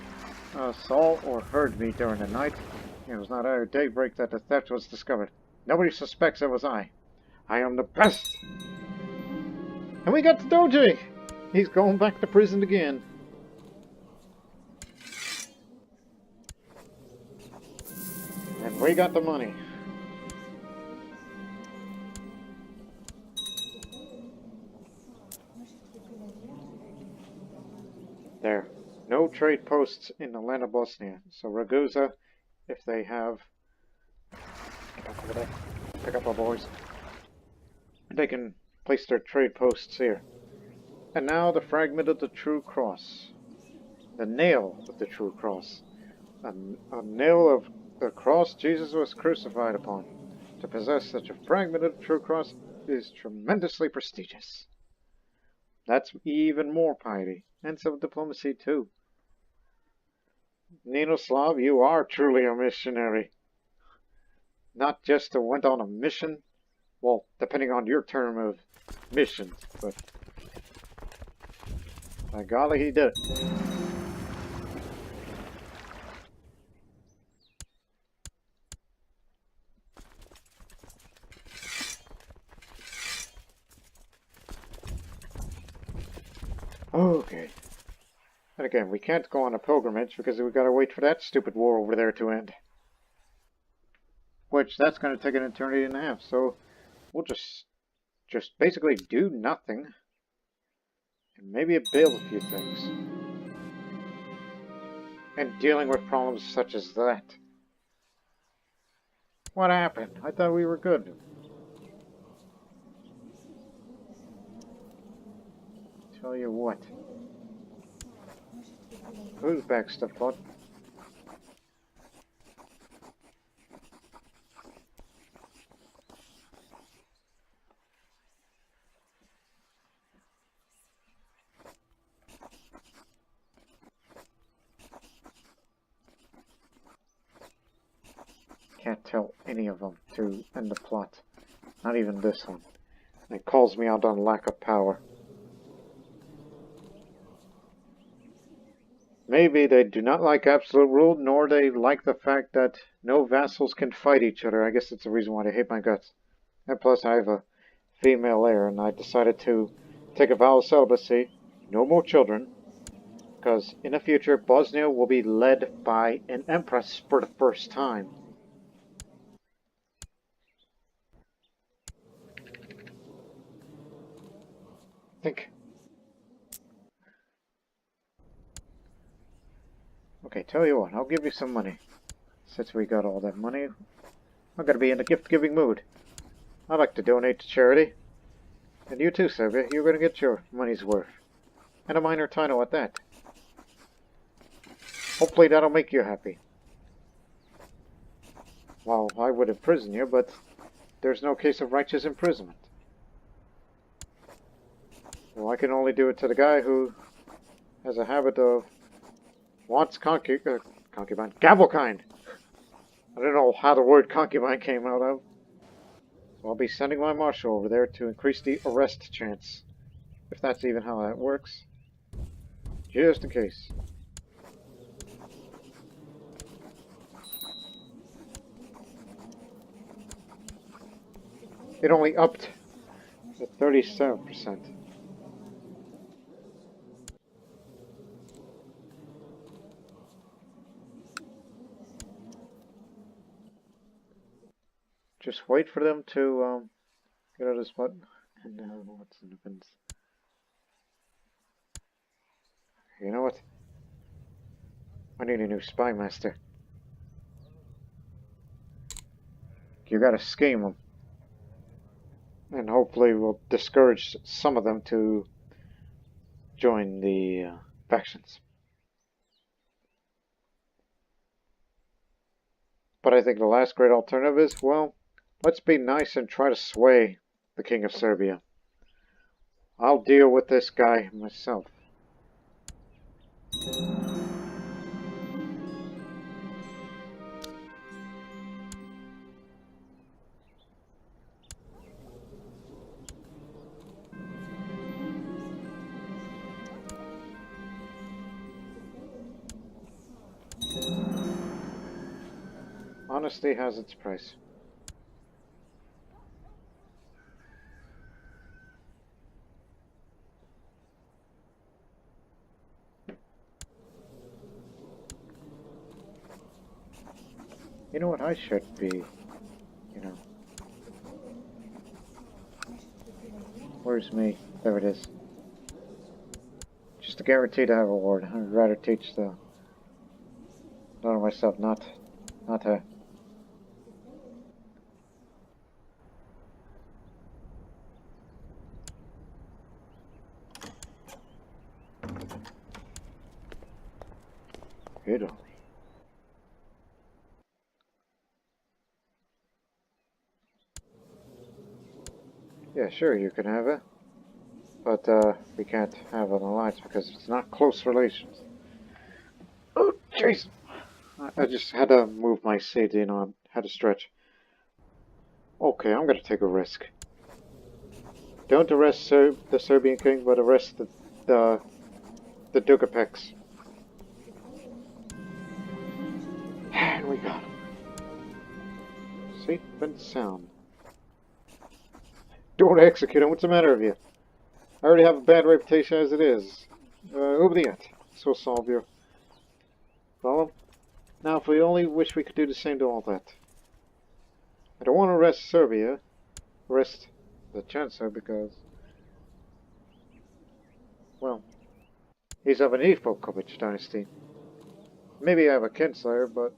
saw or heard me during the night. It was not at daybreak that the theft was discovered. Nobody suspects it was I. I am the best! And we got the Doge! He's going back to prison again. And we got the money. There. No trade posts in the land of Bosnia. So Ragusa, if they have... Pick up our boys. They can place their trade posts here. And now the fragment of the true cross. The nail of the true cross. A nail of the cross Jesus was crucified upon. To possess such a fragment of the true cross is tremendously prestigious. That's even more piety, and some diplomacy too. Ninoslav, you are truly a missionary. Not just went on a mission, well, depending on your term of mission, but by golly, he did it. Okay. And again, we can't go on a pilgrimage because we gotta wait for that stupid war over there to end. Which, that's gonna take an eternity and a half, so we'll just basically do nothing. And maybe build a few things. And dealing with problems such as that. What happened? I thought we were good. Tell you what. Who's back stuff, bud? Can't tell any of them to end the plot. Not even this one. It calls me out on lack of power. Maybe they do not like absolute rule, nor they like the fact that no vassals can fight each other. I guess that's the reason why they hate my guts. And plus I have a female heir, and I decided to take a vow of celibacy. No more children. Because in the future, Bosnia will be led by an empress for the first time. Think. Okay, tell you what, I'll give you some money. Since we got all that money, I'm gonna be in a gift-giving mood. I'd like to donate to charity. And you too, Serbia, you're gonna get your money's worth. And a minor title at that. Hopefully that'll make you happy. Well, I would imprison you, but there's no case of righteous imprisonment. Well, I can only do it to the guy who has a habit of wants concubine. Gavelkind! I don't know how the word concubine came out of. So I'll be sending my marshal over there to increase the arrest chance. If that's even how that works. Just in case. It only upped to 37%. Just wait for them to get out of this button. And what's in the bins? You know what? I need a new spy master. You gotta scheme them. And hopefully we'll discourage some of them to join the factions. But I think the last great alternative is, well, let's be nice and try to sway the King of Serbia. I'll deal with this guy myself. Honesty has its price. You know what I should be, you know. Where's me? There it is. Just a guarantee to have a ward. I'd rather teach the daughter myself, not her. Italy. Yeah, sure, you can have it. But, we can't have an alliance because it's not close relations. Oh, jeez! I just had to move my seat, you know, I had to stretch. Okay, I'm gonna take a risk. Don't arrest the Serbian king, but arrest the Dugapex. And we got him. Safe and sound. Don't execute him, what's the matter with you? I already have a bad reputation as it is. Obedient. So solve your problem. Now, if we only wish we could do the same to all that. I don't want to arrest Serbia. Arrest the Chancellor because, well, he's of an Ivkovic dynasty. Maybe I have a Kinsler, but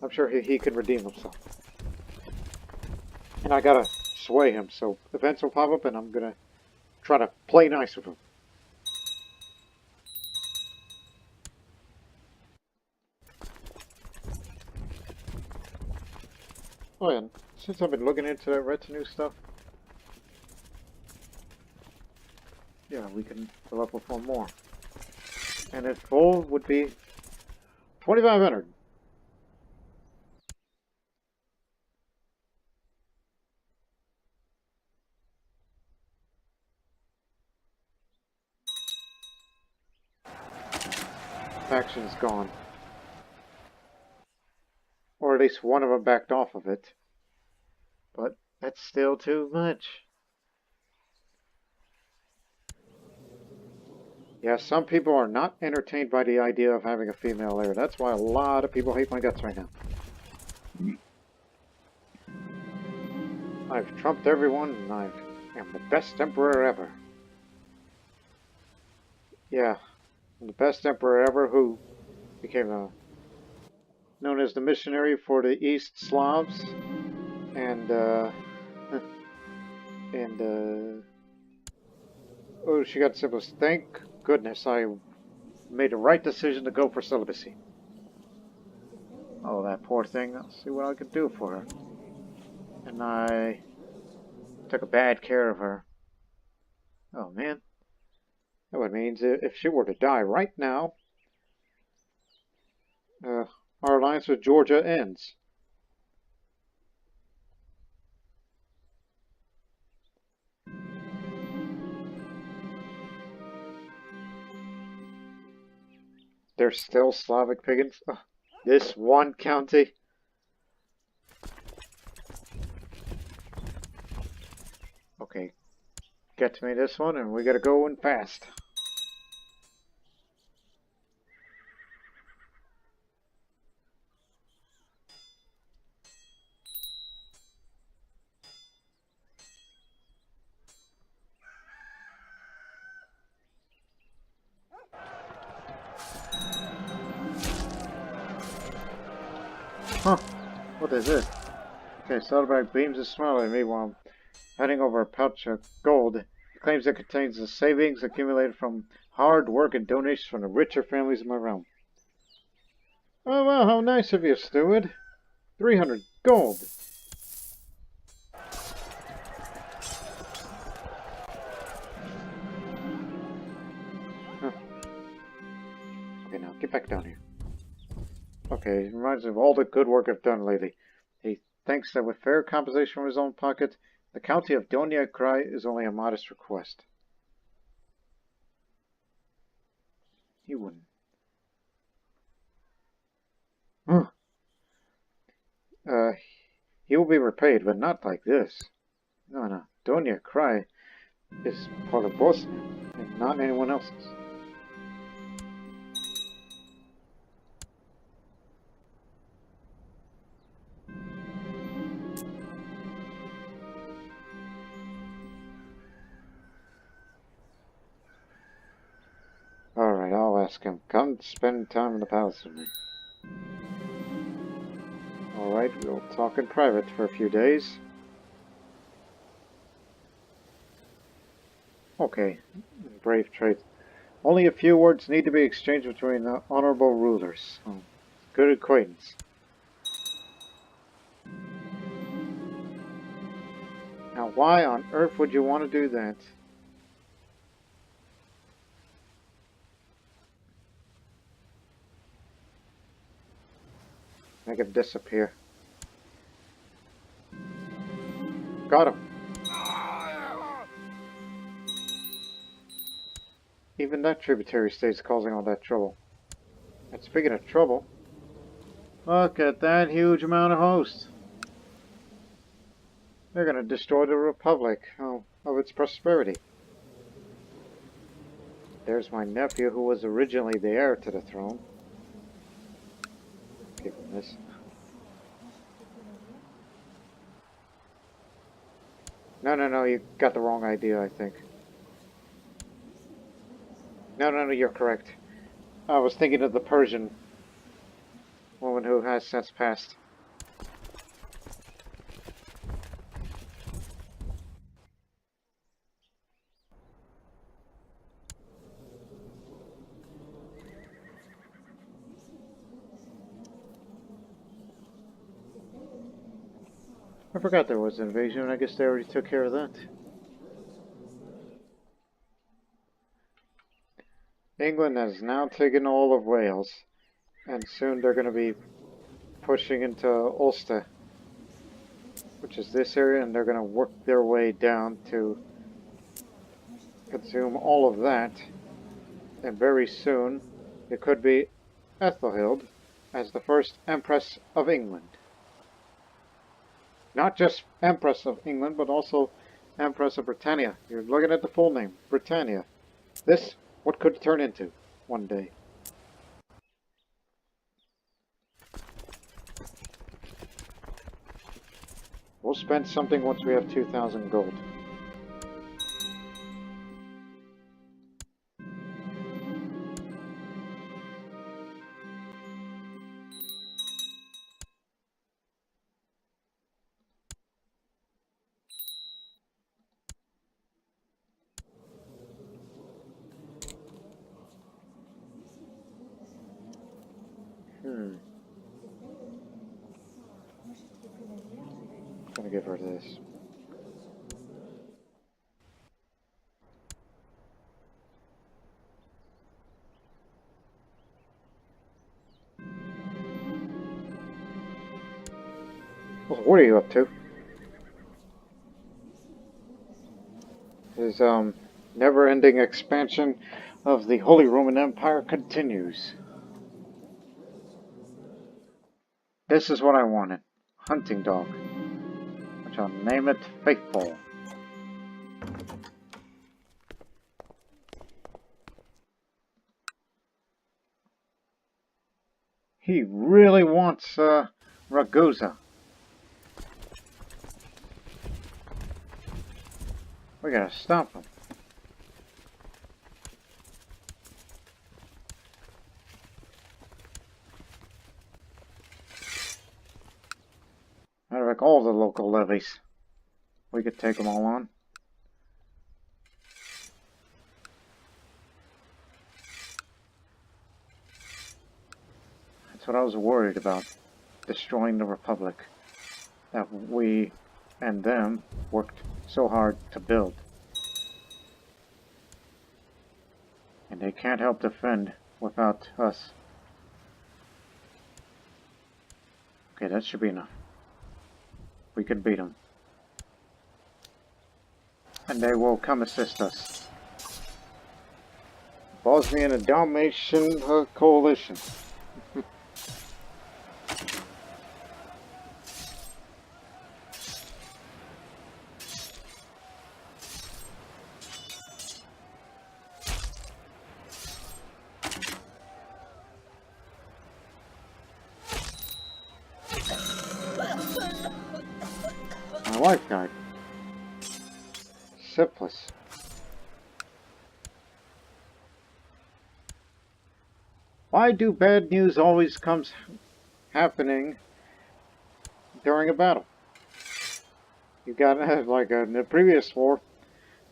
I'm sure he can redeem himself. And I gotta sway him, so events will pop up and I'm gonna try to play nice with him. Oh yeah, since I've been looking into that retinue stuff, yeah, we can fill up with one more. And if full would be 2,500. Faction's gone. Or at least one of them backed off of it. But that's still too much. Yeah, some people are not entertained by the idea of having a female heir. That's why a lot of people hate my guts right now. I've trumped everyone, and I am the best emperor ever. Yeah, the best emperor ever, who became known as the missionary for the East Slavs, and and oh, she got syphilis. Thank goodness I made the right decision to go for celibacy. Oh, that poor thing. I'll see what I can do for her. And I took a bad care of her. Oh, man. That would mean if she were to die right now, our alliance with Georgia ends. They're still Slavic pagans? Oh, this one county? Okay, get to me this one, and we gotta go in fast. Huh, what is it? Okay, Soderbergh beams a smile at me while I'm heading over a pouch of gold. He claims it contains the savings accumulated from hard work and donations from the richer families in my realm. Oh, well, how nice of you, steward. 300 gold. Huh. Okay, now, get back down here. Okay, it reminds me of all the good work I've done lately. He thinks that with fair compensation from his own pocket, the county of Donia Krai is only a modest request. He wouldn't. He will be repaid, but not like this. No. Donia Krai is part of Bosnia, and not anyone else's. Alright, I'll ask him. Come spend time in the palace with me. Alright, we'll talk in private for a few days. Okay, brave trait. Only a few words need to be exchanged between the honorable rulers. Oh, good acquaintance. Now, why on earth would you want to do that? Make him disappear. Got him. Even that tributary state is causing all that trouble. And speaking of trouble, look at that huge amount of hosts. They're going to destroy the Republic of its prosperity. There's my nephew, who was originally the heir to the throne. Give him this. No, you got the wrong idea, I think. No, you're correct. I was thinking of the Persian woman who has since passed. I forgot there was an invasion. I guess they already took care of that. England has now taken all of Wales, and soon they're going to be pushing into Ulster, which is this area, and they're going to work their way down to consume all of that. And very soon, it could be Ethelhild as the first Empress of England. Not just Empress of England, but also Empress of Britannia. You're looking at the full name, Britannia. This, what could it turn into one day? We'll spend something once we have 2,000 gold. Gonna give her this. Well, what are you up to? His never-ending expansion of the Holy Roman Empire continues. This is what I wanted. Hunting dog. Which I'll name it Faithful. He really wants Ragusa. We gotta stop him. Matter of fact, all the local levies. We could take them all on. That's what I was worried about. Destroying the Republic. That we and them worked so hard to build. And they can't help defend without us. Okay, that should be enough. We can beat them. And they will come assist us. Bosnian and Dalmatian coalition. My wife died. Syphilis. Why do bad news always comes happening during a battle? You got, like in the previous war,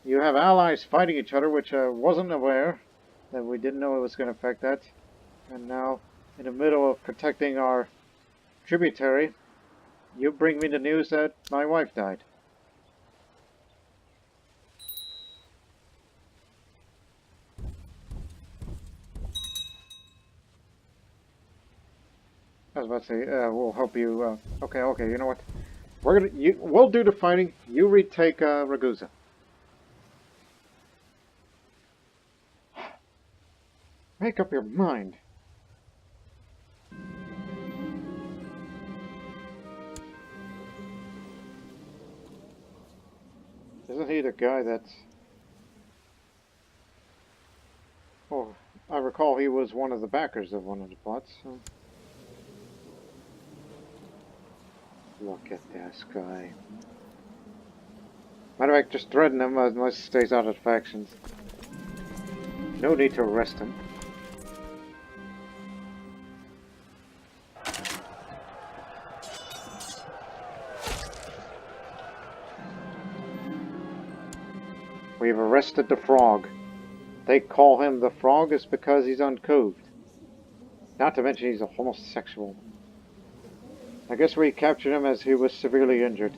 you have allies fighting each other, which I wasn't aware that we didn't know it was going to affect that. And now, in the middle of protecting our tributary, you bring me the news that my wife died. I was about to say, we'll help you. Okay, you know what? We'll do the fighting. You retake Ragusa. Make up your mind. Isn't he the guy that's... Oh, I recall he was one of the backers of one of the plots. So. Look at this guy. Matter of fact, just threaten him unless he stays out of the factions. No need to arrest him. We've arrested the frog. They call him the frog is because he's uncouth. Not to mention he's a homosexual. I guess we captured him as he was severely injured.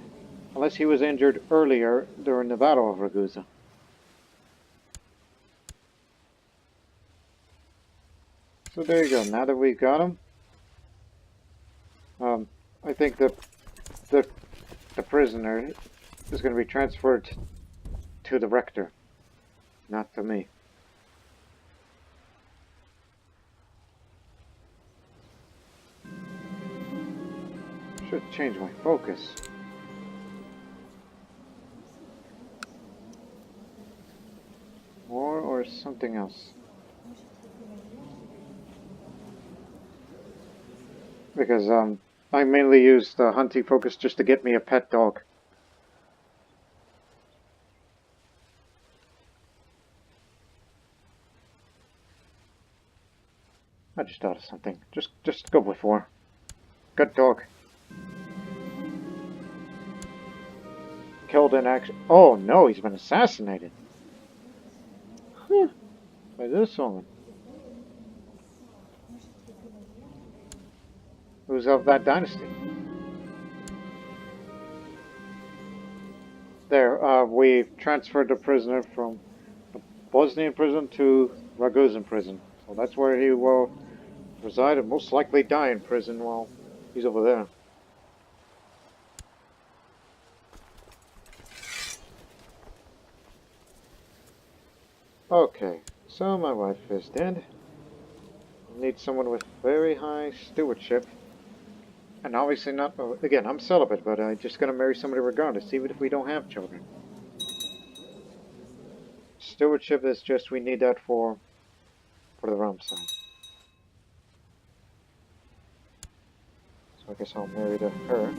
Unless he was injured earlier during the Battle of Ragusa. So there you go. Now that we've got him, I think the prisoner is going to be transferred to the rector, not to me. Should change my focus. Or something else. Because I mainly use the hunting focus just to get me a pet dog. I just thought of something. Just go before. Good dog. Killed in action. Oh no, he's been assassinated. Huh. By this woman. who's of that dynasty. There, we transferred the prisoner from the Bosnian prison to Ragusan prison. So that's where he will reside and most likely die in prison while he's over there. Okay, so my wife is dead. I need someone with very high stewardship. And obviously not, again, I'm celibate, but I'm just gonna marry somebody regardless, even if we don't have children. Stewardship is just, we need that for the realm side. So I guess I'll marry to her.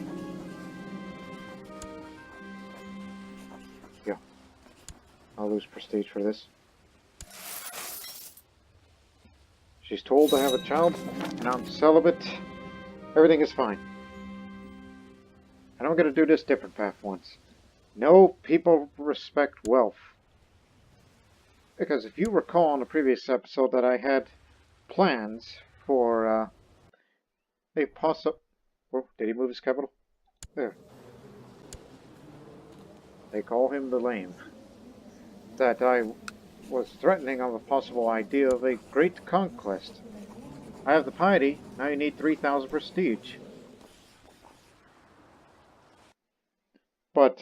Yeah. I'll lose prestige for this. She's told to have a child, and I'm celibate. Everything is fine. And I'm gonna do this different path once. No, people respect wealth. Because if you recall in the previous episode that I had plans for a possible... Oh, did he move his capital? There. They call him the lame. That I was threatening of a possible idea of a great conquest. I have the piety, now you need 3,000 prestige. But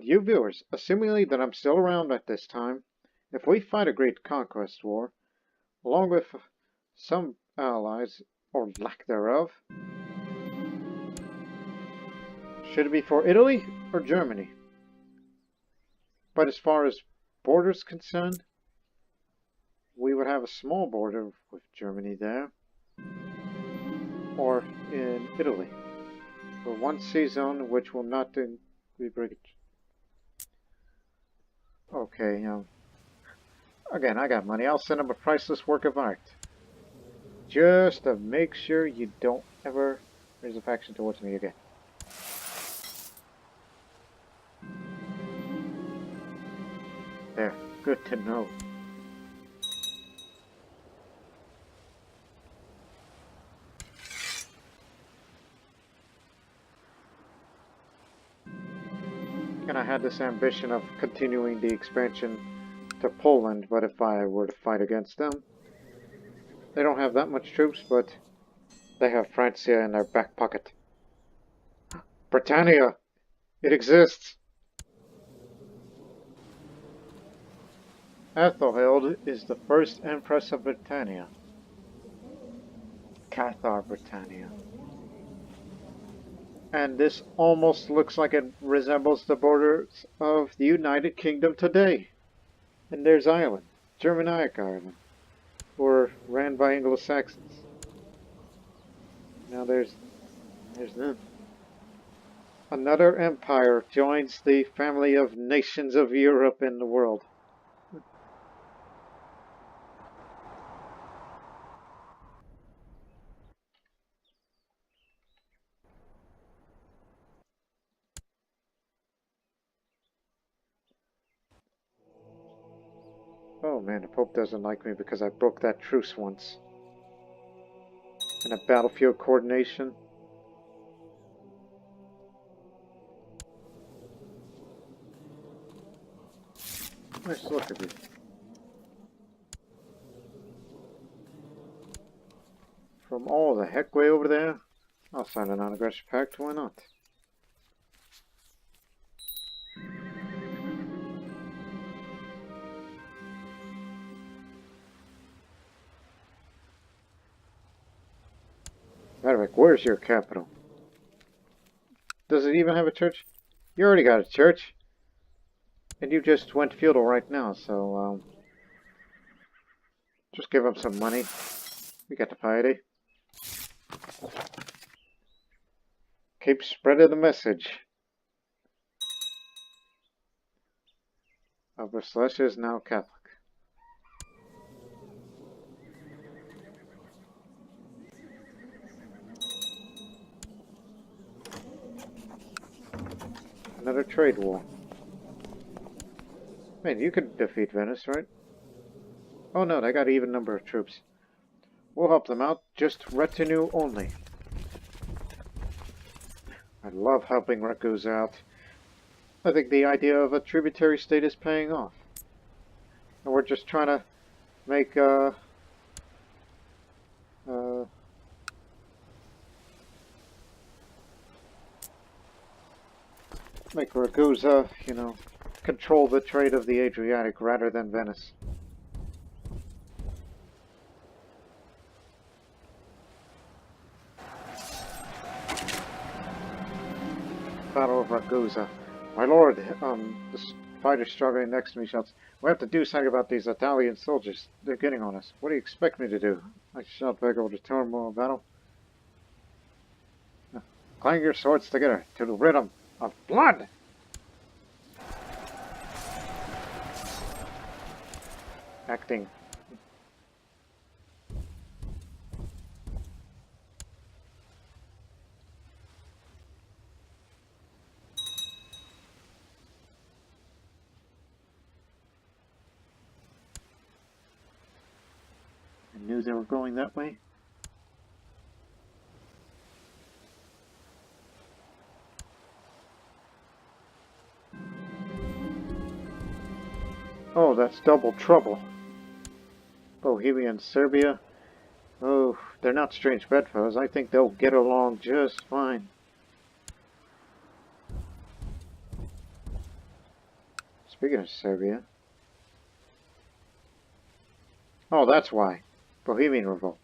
you viewers, assuming that I'm still around at this time, if we fight a great conquest war, along with some allies, or lack thereof, should it be for Italy or Germany? But as far as borders concerned, we would have a small border with Germany there, or in Italy, for one sea zone which will not be breakage. Okay, again, I got money. I'll send him a priceless work of art. Just to make sure you don't ever raise a faction towards me again. There, good to know. And I had this ambition of continuing the expansion to Poland, but if I were to fight against them, they don't have that much troops, but they have Francia in their back pocket. Britannia! It exists! Ethelhild is the first Empress of Britannia. Cathar Britannia. And this almost looks like it resembles the borders of the United Kingdom today. And there's Ireland, Germanic Ireland, or ran by Anglo-Saxons. Now there's none. Another empire joins the family of nations of Europe and the world. Oh man, the Pope doesn't like me because I broke that truce once. And a battlefield coordination. Nice look at you. From all the heck way over there, I'll sign a non-aggression pact, why not? Matter of where's your capital? Does it even have a church? You already got a church. And you just went feudal right now, so, just give up some money. We got the piety. Keep spreading the message. Breslecia is now Catholic. Another trade war. Man, you could defeat Venice, right? Oh no, they got an even number of troops. We'll help them out, just retinue only. I love helping Ragusa out. I think the idea of a tributary state is paying off. And we're just trying to make, make Ragusa, you know, control the trade of the Adriatic rather than Venice. Battle of Ragusa. My lord, the fighter struggling next to me shouts, "We have to do something about these Italian soldiers. They're getting on us. What do you expect me to do?" I shout back over the turmoil of battle. "Clang your swords together to the rhythm of blood!" Acting. I knew they were going that way. Oh, that's double trouble. Bohemia and Serbia. Oh, they're not strange bedfellows. I think they'll get along just fine. Speaking of Serbia. Oh, that's why. Bohemian Revolt.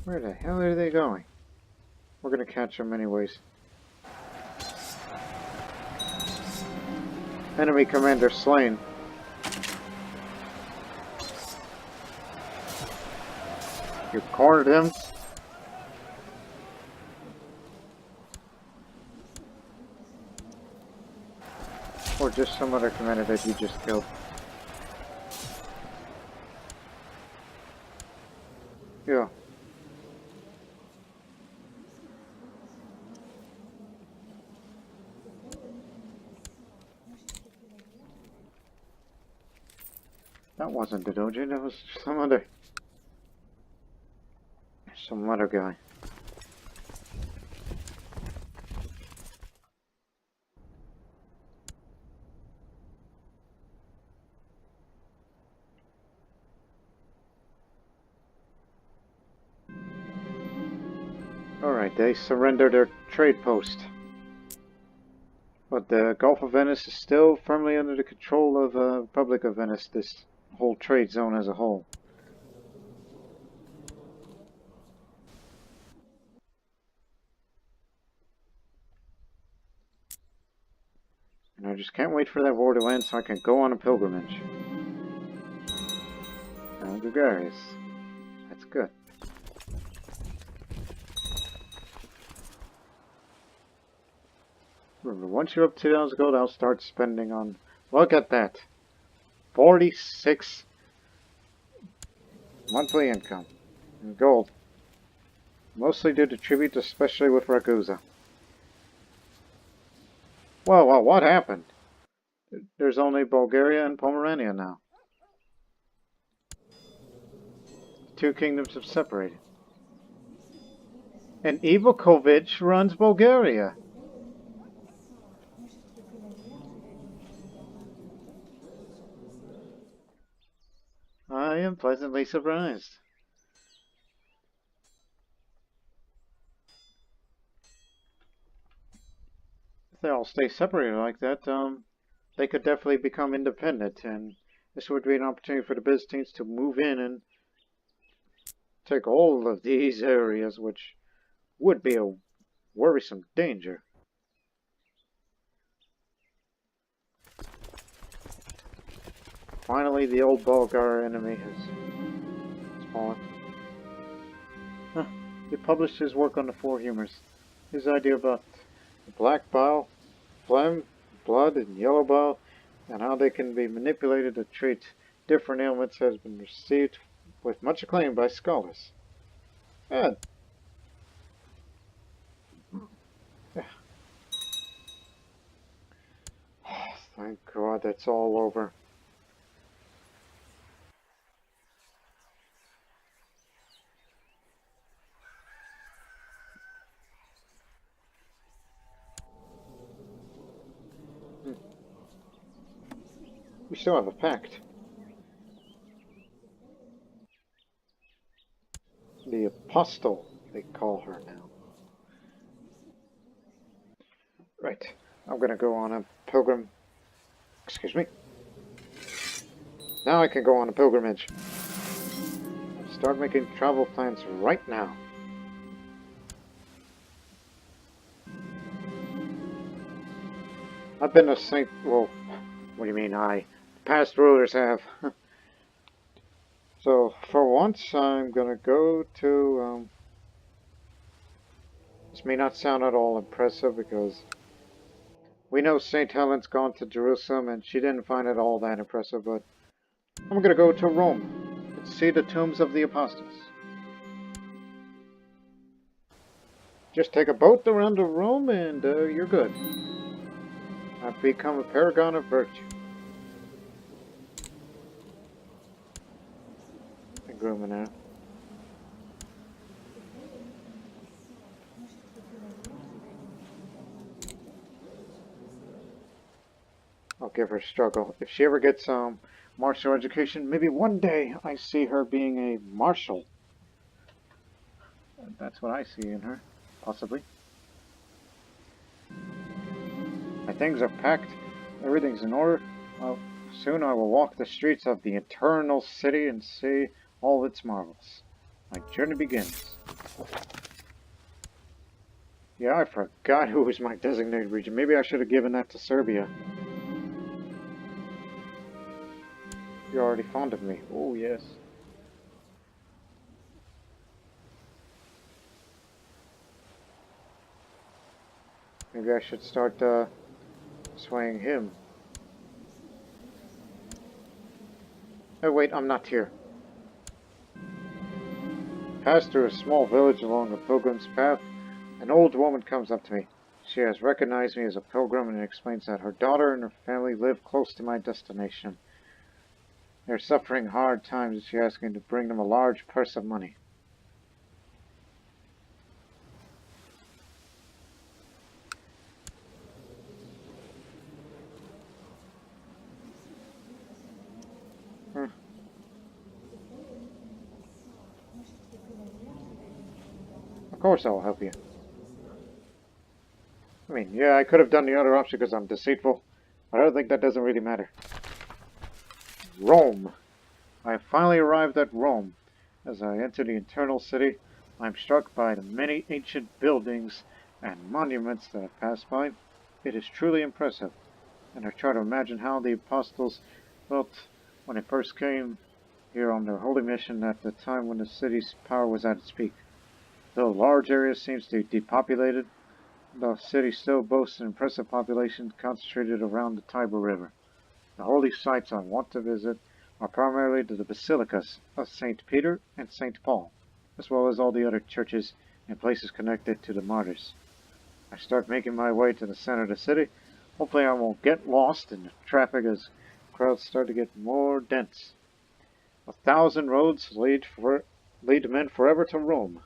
Where the hell are they going? We're gonna catch them anyways. Enemy commander slain. You cornered him. Or just some other commander that you just killed. Yeah. That wasn't the Doge, that was some other guy. Alright, they surrendered their trade post. But the Gulf of Venice is still firmly under the control of the Republic of Venice, this whole trade zone as a whole. And I just can't wait for that war to end so I can go on a pilgrimage. Now, gregarious. That's good. Remember, once you're up to 2,000 gold, I'll start spending on... Look at that! 46 monthly income in gold. Mostly due to tribute, especially with Ragusa. Well, what happened? There's only Bulgaria and Pomerania now. Two kingdoms have separated. And Ivakovich runs Bulgaria. I am pleasantly surprised. If they all stay separated like that, they could definitely become independent, and this would be an opportunity for the Byzantines to move in and take all of these areas, which would be a worrisome danger. Finally, the old Bulgar enemy has fallen. Huh. He published his work on the Four Humors. His idea about the black bile, phlegm, blood, and yellow bile, and how they can be manipulated to treat different ailments has been received with much acclaim by scholars. And Thank God that's all over. We still have a pact. The Apostle, they call her now. Right. I'm gonna go on a pilgrim... Excuse me. Now I can go on a pilgrimage. Start making travel plans right now. I've been a saint... Well, what do you mean I? Past rulers have. So, for once, I'm gonna go to... This may not sound at all impressive because we know St. Helen's gone to Jerusalem and she didn't find it all that impressive, but I'm gonna go to Rome and see the tombs of the apostles. Just take a boat around to Rome and you're good. I've become a paragon of virtue. And grooming now. I'll give her a struggle. If she ever gets martial education, maybe one day I see her being a marshal. That's what I see in her, possibly. My things are packed. Everything's in order. Well, soon I will walk the streets of the eternal city and see all its marvels. My journey begins. Yeah, I forgot who was my designated region. Maybe I should have given that to Serbia. You're already fond of me. Oh, yes. Maybe I should start swaying him. Oh, wait, I'm not here. Pass through a small village along a pilgrim's path. An old woman comes up to me. She has recognized me as a pilgrim and explains that her daughter and her family live close to my destination. They're suffering hard times and she asks me to bring them a large purse of money. Of course I'll help you. I mean, yeah, I could have done the other option because I'm deceitful, but I don't think that doesn't really matter. Rome. I have finally arrived at Rome. As I enter the eternal city, I am struck by the many ancient buildings and monuments that I pass by. It is truly impressive, and I try to imagine how the apostles felt when they first came here on their holy mission at the time when the city's power was at its peak. Though large areas seem to be depopulated, the city still boasts an impressive population concentrated around the Tiber River. The holy sites I want to visit are primarily the basilicas of St. Peter and St. Paul, as well as all the other churches and places connected to the martyrs. I start making my way to the center of the city. Hopefully I won't get lost in the traffic as crowds start to get more dense. 1,000 roads lead men forever to Rome.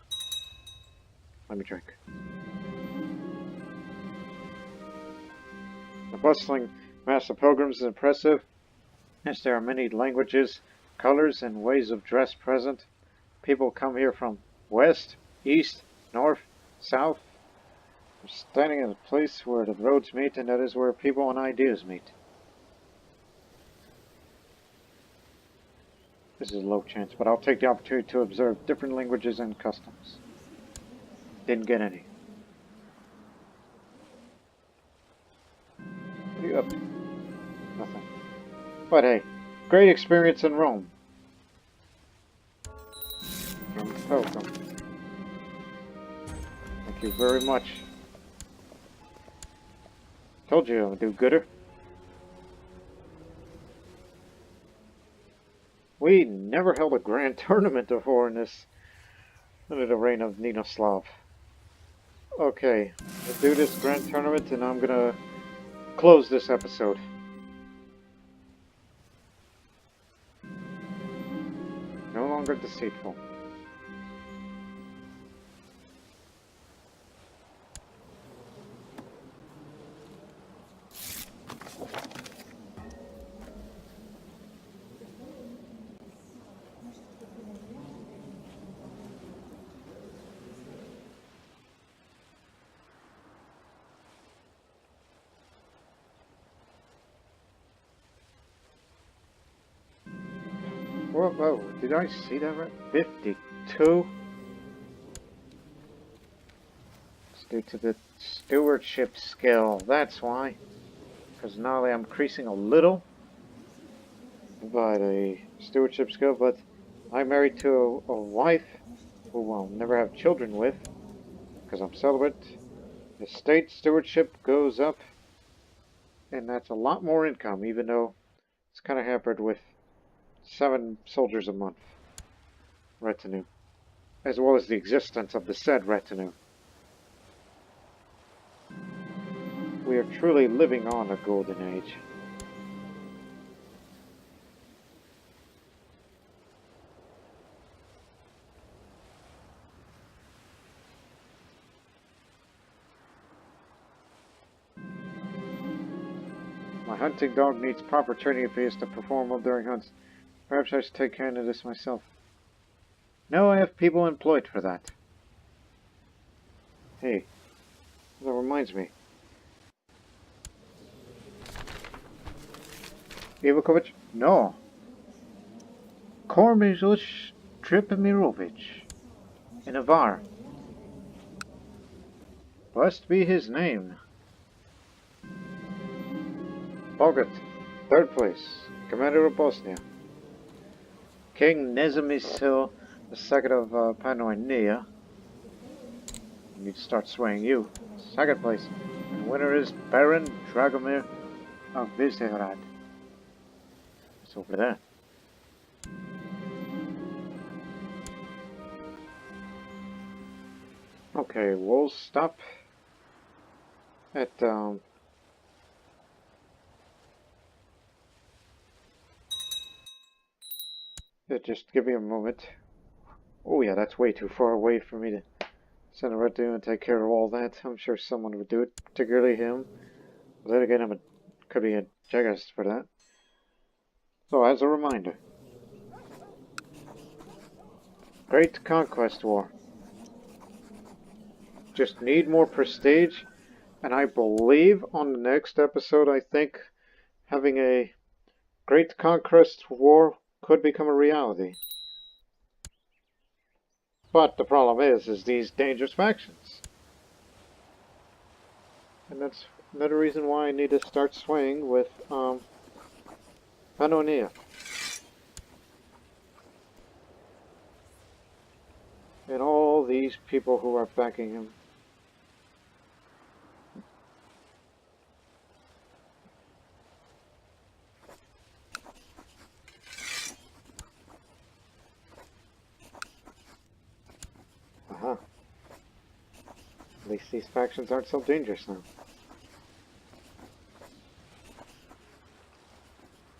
Let me drink. The bustling mass of pilgrims is impressive, as there are many languages, colors, and ways of dress present. People come here from west, east, north, south. We're standing in a place where the roads meet, and that is where people and ideas meet. This is a low chance, but I'll take the opportunity to observe different languages and customs. Didn't get any. What are you up to? Nothing. But hey, great experience in Rome. You're welcome. Thank you very much. Told you I'm a do-gooder. We never held a grand tournament before in this, under the reign of Ninoslav. Okay, we'll do this grand tournament and I'm gonna close this episode. longer deceitful. Whoa, whoa, did I see that right? 52? It's due to the stewardship skill, that's why. Because now I'm increasing a little by the stewardship skill, but I'm married to a wife who I'll never have children with, because I'm celibate. The state stewardship goes up, and that's a lot more income, even though it's kind of hampered with 7 soldiers a month retinue, as well as the existence of the said retinue. We are truly living on a golden age. My hunting dog needs proper training if he is to perform well during hunts. Perhaps I should take care of this myself. No, I have people employed for that. Hey, that reminds me. Ivakovic? No. Kormizush Tripamirovich. In Avar. Must be his name. Bogat, 3rd place, Commander of Bosnia. King Nezamisil, the 2nd of Panonia. I need to start swaying you. 2nd place. And winner is Baron Dragomir of Visegrad. It's over there. Okay, we'll stop at just give me a moment. Oh yeah, that's way too far away for me to send a retinue and take care of all that. I'm sure someone would do it, particularly him. But then again, could be a jackass for that. So as a reminder, Great Conquest War. Just need more prestige, and I believe on the next episode, I think having a Great Conquest War could become a reality. But the problem is these dangerous factions. And that's another reason why I need to start swaying with Pannonia. And all these people who are backing him. At least these factions aren't so dangerous now.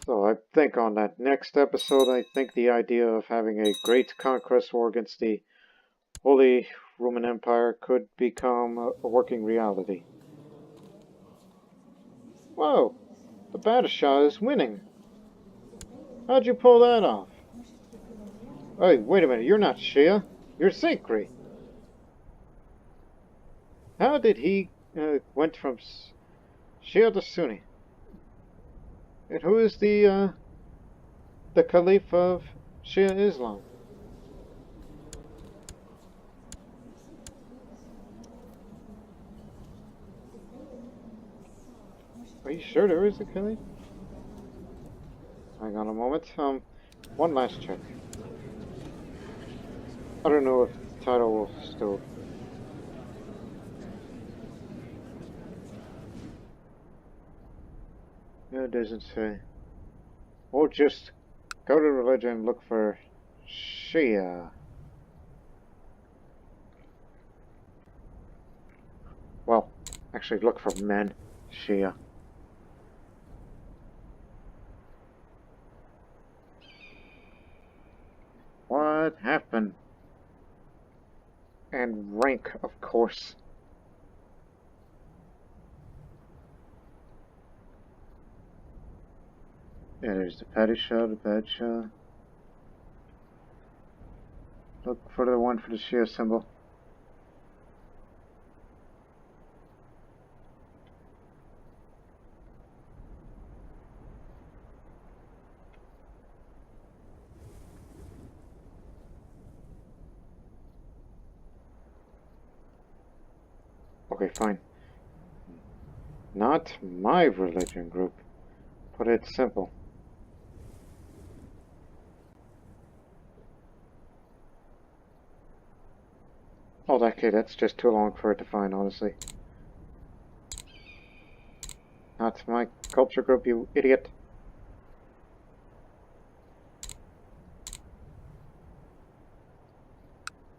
So I think on that next episode, I think the idea of having a great conquest war against the Holy Roman Empire could become a working reality. Whoa! The Badashah is winning! How'd you pull that off? Hey, wait a minute, you're not Shia. You're Sikri. How did he went from Shia to Sunni? And who is the Caliph of Shia Islam? Are you sure there is a Caliph? Hang on a moment. One last check. I don't know if the title will still... No, it doesn't say. Or just go to religion and look for Shia. Well, actually look for men. Shia. and rank, of course. Yeah, there's the Padishah, the Padishah. Look for the one for the Shia symbol. Okay, fine. Not my religion group. Put it simple. Oh, okay, that's just too long for it to find, honestly. Not my culture group, you idiot.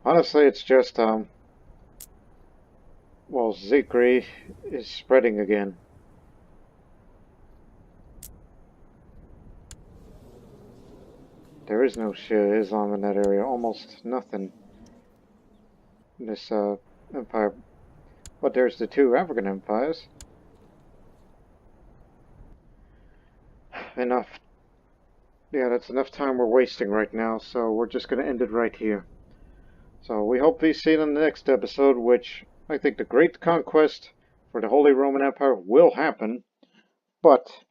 Honestly, it's just, well, Zikri is spreading again. There is no Shia Islam in that area, almost nothing. This, empire. But there's the two African empires. Enough. Yeah, that's enough time we're wasting right now, so we're just gonna end it right here. So we hope to see you in the next episode, which I think the Great Conquest for the Holy Roman Empire will happen, but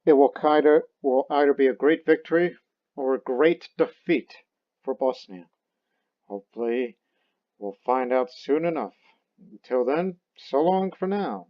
it will either be a great victory or a great defeat for Bosnia. Hopefully, we'll find out soon enough. Until then, so long for now.